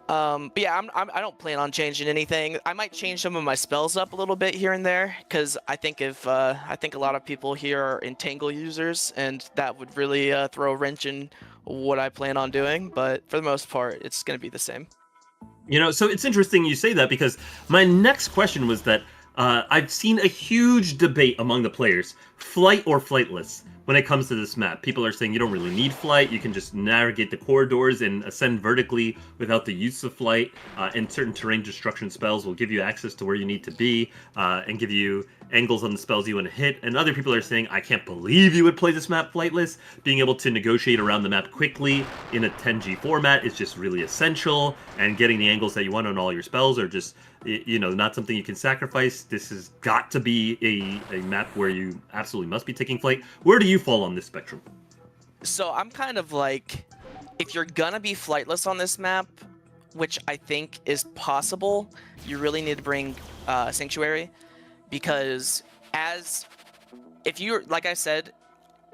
But yeah, I don't plan on changing anything. I might change some of my spells up a little bit here and there, because I think I think a lot of people here are Entangle users, and that would really throw a wrench in what I plan on doing. But for the most part, it's going to be the same. You know, so it's interesting you say that, because my next question was that I've seen a huge debate among the players, flight or flightless, when it comes to this map. People are saying you don't really need flight, you can just navigate the corridors and ascend vertically without the use of flight, and certain terrain destruction spells will give you access to where you need to be, and give you angles on the spells you want to hit. And other people are saying, I can't believe you would play this map flightless. Being able to negotiate around the map quickly in a 10G format is just really essential, and getting the angles that you want on all your spells are just, you know, not something you can sacrifice. This has got to be a map where you absolutely must be taking flight. Where do you fall on this spectrum? So I'm kind of like, if you're gonna be flightless on this map, which I think is possible, you really need to bring Sanctuary, because if you're, like I said,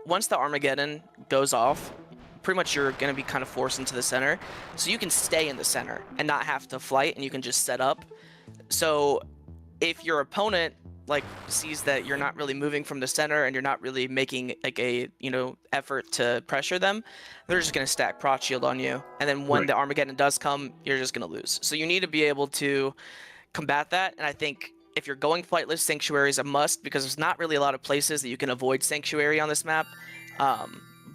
once the Armageddon goes off, pretty much you're going to be kind of forced into the center. So you can stay in the center and not have to flight, and you can just set up. So if your opponent like sees that you're not really moving from the center and you're not really making like a effort to pressure them, they're just going to stack Prot Shield on you. And then when the Armageddon does come, you're just going to lose. So you need to be able to combat that. And I think if you're going flightless, Sanctuary is a must, because there's not really a lot of places that you can avoid Sanctuary on this map.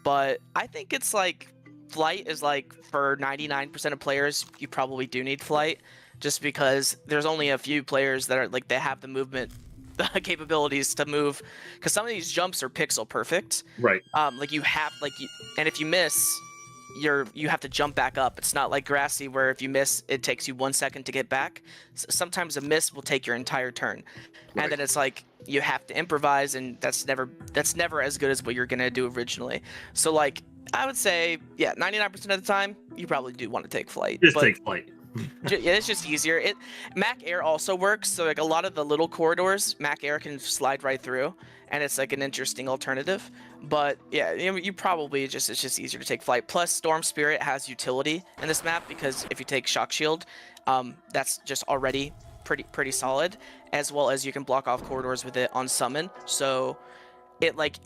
But I think it's like flight is like, for 99% of players, you probably do need flight, just because there's only a few players that are like, they have the movement capabilities to move, because some of these jumps are pixel perfect. Right. Like you have and if you miss, you have to jump back up. It's not like Grassy, where if you miss, it takes you 1 second to get back. Sometimes a miss will take your entire turn, and then it's like you have to improvise, and that's never as good as what you're gonna do originally. So like, I would say, yeah, 99% of the time, you probably do want to take flight. Just take flight. Yeah, it's just easier. Mac Air also works, so like a lot of the little corridors, Mac Air can slide right through, and it's like an interesting alternative. But yeah, you probably it's just easier to take flight. Plus, Storm Spirit has utility in this map, because if you take Shock Shield, that's just already pretty solid, as well as you can block off corridors with it on summon. So it like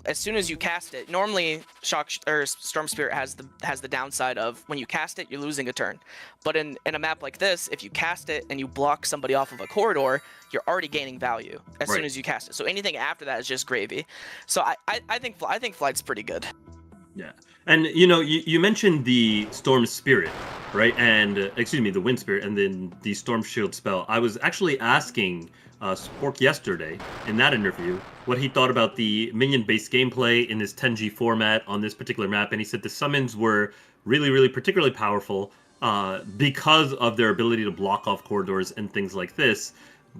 as soon as you cast it, normally Storm Spirit has the downside of when you cast it, you're losing a turn. But in a map like this, if you cast it and you block somebody off of a corridor, you're already gaining value as soon as you cast it. So anything after that is just gravy. So I think flight's pretty good. Yeah. And you mentioned the Storm Spirit, right? And excuse me, the Wind Spirit, and then the Storm Shield spell. I was actually asking Spork yesterday in that interview what he thought about the minion-based gameplay in this 10G format on this particular map, and he said the summons were really particularly powerful because of their ability to block off corridors and things like this.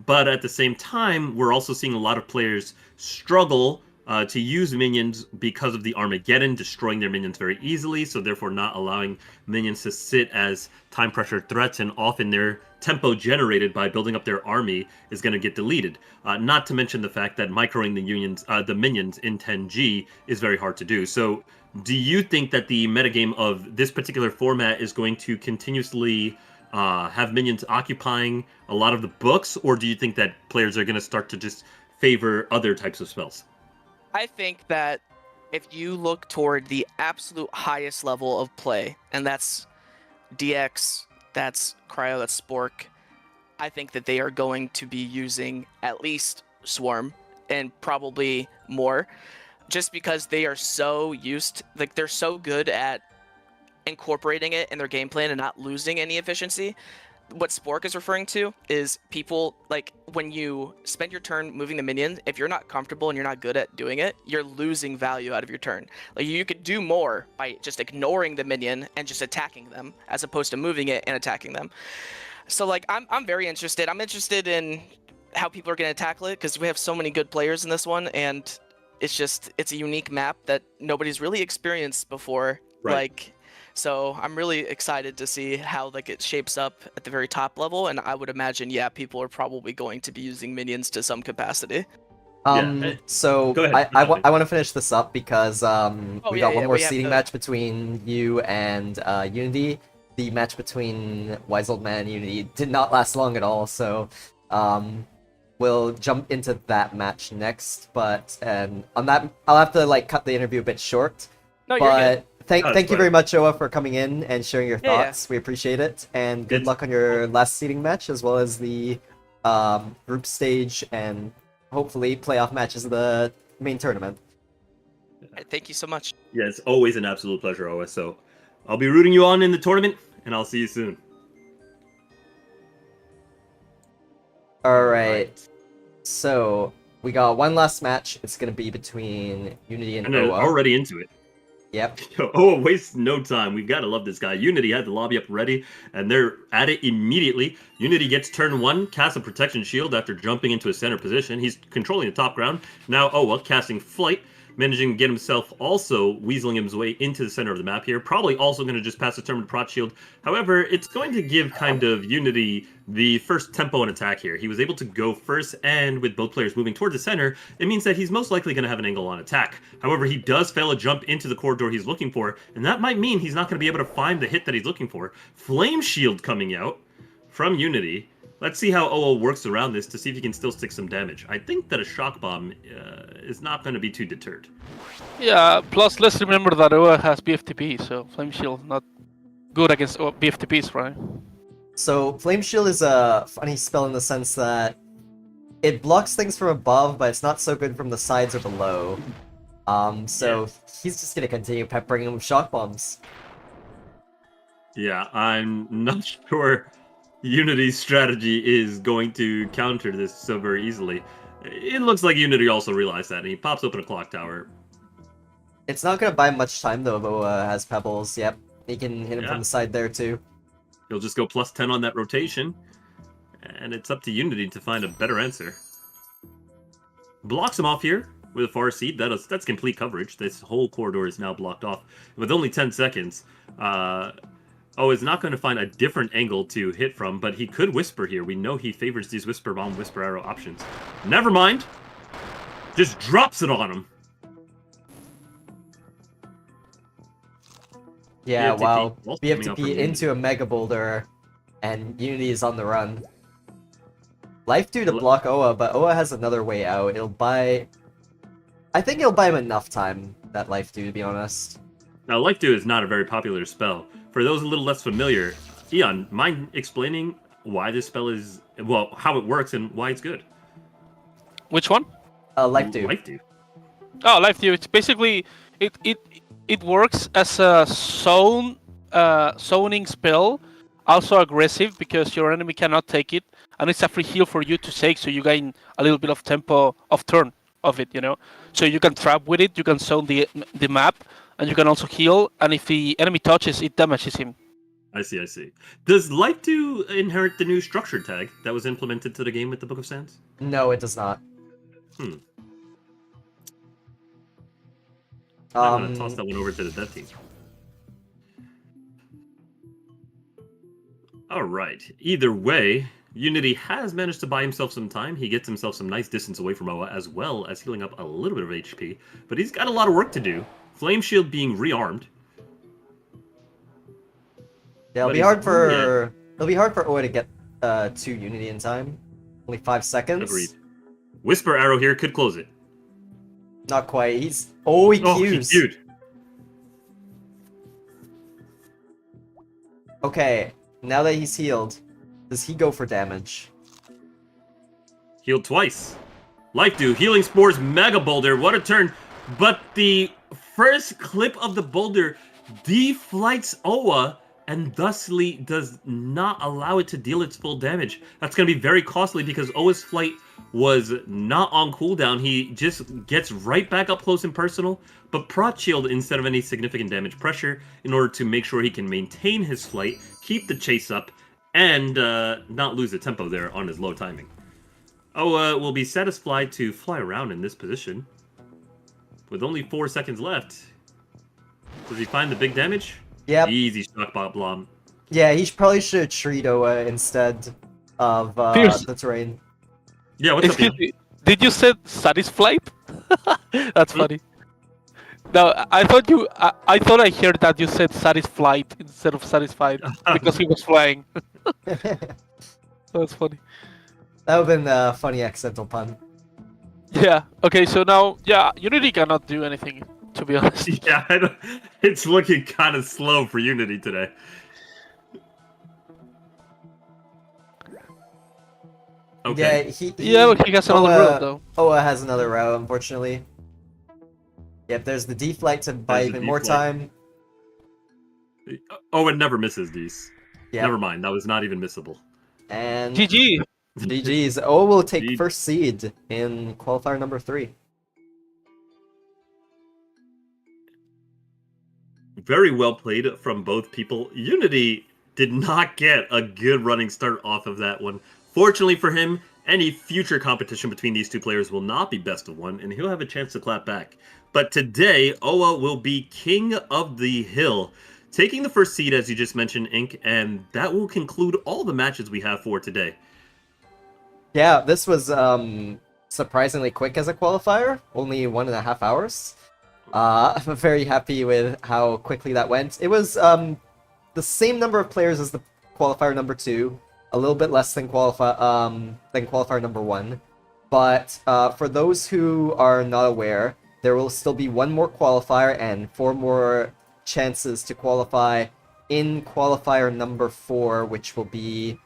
But at the same time, we're also seeing a lot of players struggle to use minions because of the Armageddon destroying their minions very easily, so therefore not allowing minions to sit as time pressure threats, and often their tempo generated by building up their army is going to get deleted. Not to mention the fact that microing the minions in 10G is very hard to do. So do you think that the metagame of this particular format is going to continuously have minions occupying a lot of the books, or do you think that players are going to start to just favor other types of spells? I think that if you look toward the absolute highest level of play, and that's DX, that's Cryo, that's Spork, I think that they are going to be using at least Swarm and probably more, just because they are so used, like they're so good at incorporating it in their game plan and not losing any efficiency. What Spork is referring to is people, like, when you spend your turn moving the minion, if you're not comfortable and you're not good at doing it, you're losing value out of your turn. Like, you could do more by just ignoring the minion and just attacking them, as opposed to moving it and attacking them. So, like, I'm very interested. I'm interested in how people are going to tackle it, because we have so many good players in this one, and it's a unique map that nobody's really experienced before. Right. Like, so I'm really excited to see how like it shapes up at the very top level, and I would imagine, yeah, people are probably going to be using minions to some capacity. So Go ahead. I want to finish this up because we yeah, got one yeah, more we have seeding to- match between you and Unity. The match between Wise Old Man and Unity did not last long at all, so we'll jump into that match next. But on that, I'll have to like cut the interview a bit short. No, you're good. But thank That's you fine. very much, Oa, for coming in and sharing your Yeah, yeah. thoughts. We appreciate it, and good It's- luck on your last seeding match as well as the group stage and hopefully playoff matches of the main tournament. Thank you so much. Yeah, it's always an absolute pleasure, Oa. So I'll be rooting you on in the tournament, and I'll see you soon. All right. So we got one last match. It's gonna be between Unity and And they're Oa. already into it. Yep. Oh, waste no time. We've got to love this guy. Unity had the lobby up ready, and they're at it immediately. Unity gets turn 1, casts a protection shield after jumping into a center position. He's controlling the top ground. Now Oa casting flight, managing to get himself also weaseling his way into the center of the map here. Probably also going to just pass the turn with Prot Shield. However, it's going to give kind of Unity the first tempo and attack here. He was able to go first, and with both players moving towards the center, it means that he's most likely going to have an angle on attack. However, he does fail a jump into the corridor he's looking for, and that might mean he's not going to be able to find the hit that he's looking for. Flame Shield coming out from Unity. Let's see how OO works around this to see if he can still stick some damage. I think that a Shock Bomb is not going to be too deterred. Yeah, plus let's remember that Oa has BFTP, so Flame Shield not good against BFTPs, right? So Flame Shield is a funny spell in the sense that it blocks things from above, but it's not so good from the sides or below. So he's just gonna continue peppering him with shock bombs. Yeah, I'm not sure Unity's strategy is going to counter this so very easily. It looks like Unity also realized that, and he pops open a clock tower. It's not gonna buy much time though if Oa has pebbles. Yep, he can hit him Yeah. from the side there too. He'll just go plus 10 on that rotation, and it's up to Unity to find a better answer. Blocks him off here with a far seed. That's complete coverage. This whole corridor is now blocked off. With only 10 seconds, is not going to find a different angle to hit from, but he could Whisper here. We know he favors these Whisper Bomb, Whisper Arrow options. Never mind. Just drops it on him. Yeah, BFTP wow. also coming up from BFTP Unity. into a Mega Boulder, and Unity is on the run. Life due to block Oa, but Oa has another way out. It'll buy... I think it'll buy him enough time, that Life due, to be honest. Now, Life Dew is not a very popular spell. For those a little less familiar, Eon, mind explaining why this spell is... Well, how it works and why it's good? Which one? Life due. Life Dew. Oh, Life Dew. It's basically it works as a zoning spell, also aggressive because your enemy cannot take it, and it's a free heal for you to take, so you gain a little bit of tempo of turn of it, you know. So you can trap with it, you can zone the map, and you can also heal. And if the enemy touches, it damages him. I see. Does Life Dew inherit the new structure tag that was implemented to the game with the Book of Sands? No, it does not. I'm gonna toss that one over to the dev team. Alright, either way, Unity has managed to buy himself some time. He gets himself some nice distance away from Oa, as well as healing up a little bit of HP. But he's got a lot of work to do. Flame Shield being rearmed. Yeah, it'll But be he's- hard for... It'll be hard for Oa to get to Unity in time. Only 5 seconds. Agreed. Whisper Arrow here could close it. Not quite. He's... Oh, he Oh, he Qs. queued. Okay, now that he's healed, Does he go for damage? Healed twice. Life Dew, Healing Spores, Mega Boulder. What a turn. But the first clip of the boulder deflights Owa and thusly does not allow it to deal its full damage. That's going to be very costly because Owa's flight was not on cooldown. He just gets right back up close and personal, but Prot Shield instead of any significant damage pressure in order to make sure he can maintain his flight, keep the chase up, and not lose the tempo there on his low timing. Owa will be satisfied to fly around in this position. With only 4 seconds left. Does he find the big damage? Yep. Easy shock bomb. Yeah, he probably should treat Owa instead of Fierce. the terrain. Yeah, what's up, Excuse Ian? me. Did you say Satisflight? That's funny. No, I thought I heard that you said Satisflight instead of Satisfied because he was flying. That's funny. That would have been a funny accidental pun. Yeah. Okay. So now, yeah, Unity cannot do anything. To be honest. Yeah, it's looking kind of slow for Unity today. Okay. Yeah, Yeah, but he has another Owa- route though. Owa has another route, unfortunately. Yep, there's the D-flight to buy There's the even more D-flight. time. Owen never misses these. Yeah. Never mind, that was not even missable. And GG. GG's. Owa will take GG. first seed in qualifier number 3. Very well played from both people. Unity did not get a good running start off of that one. Fortunately for him, any future competition between these two players will not be best of one, and he'll have a chance to clap back. But today, Owa will be king of the hill, taking the first seed, as you just mentioned, Ink, and that will conclude all the matches we have for today. Yeah, this was surprisingly quick as a qualifier. Only 1.5 hours. I'm very happy with how quickly that went. It was the same number of players as the qualifier number 2, a little bit less than qualifier number 1. But for those who are not aware, there will still be 1 more qualifier and 4 more chances to qualify in qualifier number 4, which will be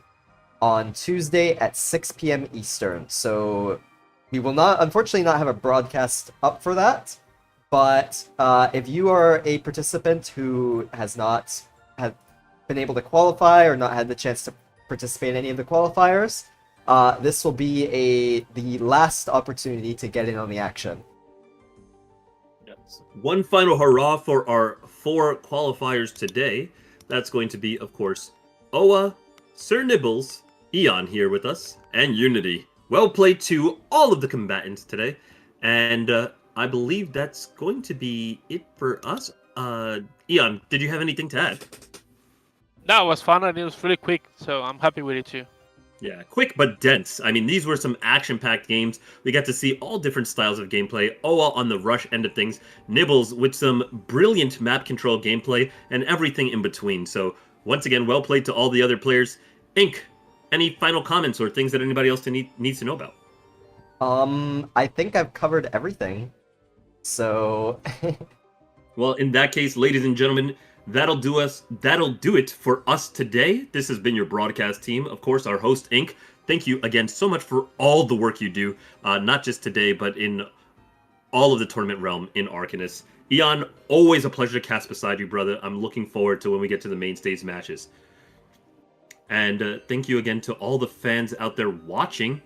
on Tuesday at 6 p.m. Eastern. So we will not, unfortunately, not have a broadcast up for that. But if you are a participant who has not been able to qualify or not had the chance to participate in any of the qualifiers, this will be the last opportunity to get in on the action. Yes. One final hurrah for our 4 qualifiers today. That's going to be, of course, Owa, Sir Nibbles, Eon here with us, and Unity. Well played to all of the combatants today, and I believe that's going to be it for us. Eon, did you have anything to add? That was fun and it was really quick, so I'm happy with it too. Yeah, quick but dense. I mean, these were some action-packed games. We got to see all different styles of gameplay. Owa on the rush end of things, Nibbles with some brilliant map control gameplay, and everything in between. So, once again, well played to all the other players. Ink, any final comments or things that anybody else needs to know about? I think I've covered everything. So Well, in that case, ladies and gentlemen, that'll do it for us today. This has been your broadcast team. Of course, our host, Ink. Thank you again so much for all the work you do, not just today, but in all of the tournament realm in Arcanus. Eon, always a pleasure to cast beside you, brother. I'm looking forward to when we get to the main stage matches. And thank you again to all the fans out there watching.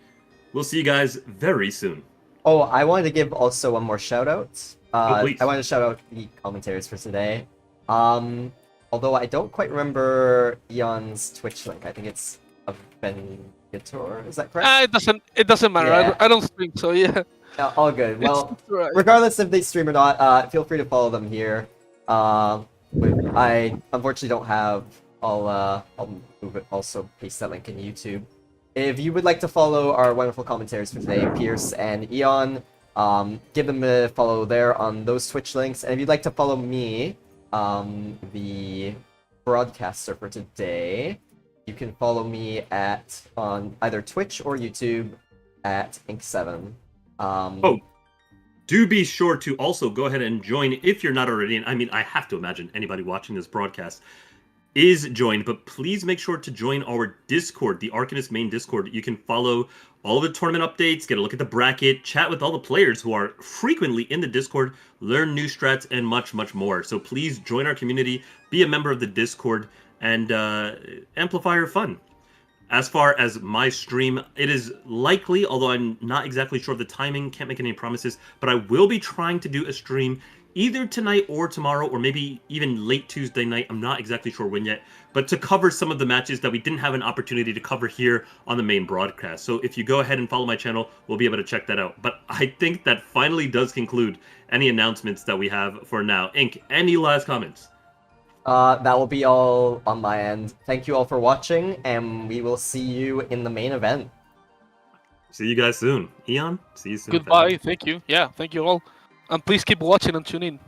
We'll see you guys very soon. Oh, I wanted to give also one more shout out. Please. I wanted to shout out the commentators for today. Although I don't quite remember Eon's Twitch link. I think it's Avengtor. Is that correct? It doesn't matter. Yeah. I don't think so. Yeah. All good. Well, It's right. regardless if they stream or not, feel free to follow them here. I unfortunately don't have. I'll move it. Also paste that link in YouTube. If you would like to follow our wonderful commentators for today, Pierce and Eon, give them a follow there on those Twitch links. And if you'd like to follow me, the broadcaster for today, you can follow me on either Twitch or YouTube at Ink7. Do be sure to also go ahead and join if you're not already. And I mean, I have to imagine anybody watching this broadcast is joined, but please make sure to join our Discord, the Arcanist main Discord. You can follow all the tournament updates, get a look at the bracket, chat with all the players who are frequently in the Discord, learn new strats, and much, much more. So please join our community, be a member of the Discord, and amplify your fun. As far as my stream, it is likely, although I'm not exactly sure of the timing, can't make any promises, but I will be trying to do a stream either tonight or tomorrow, or maybe even late Tuesday night. I'm not exactly sure when yet, but to cover some of the matches that we didn't have an opportunity to cover here on the main broadcast. So if you go ahead and follow my channel, we'll be able to check that out. But I think that finally does conclude any announcements that we have for now. Ink, any last comments? That will be all on my end. Thank you all for watching, and we will see you in the main event. See you guys soon. Eon, see you soon. Goodbye. family. Thank you. Yeah, thank you all. And please keep watching and tune in.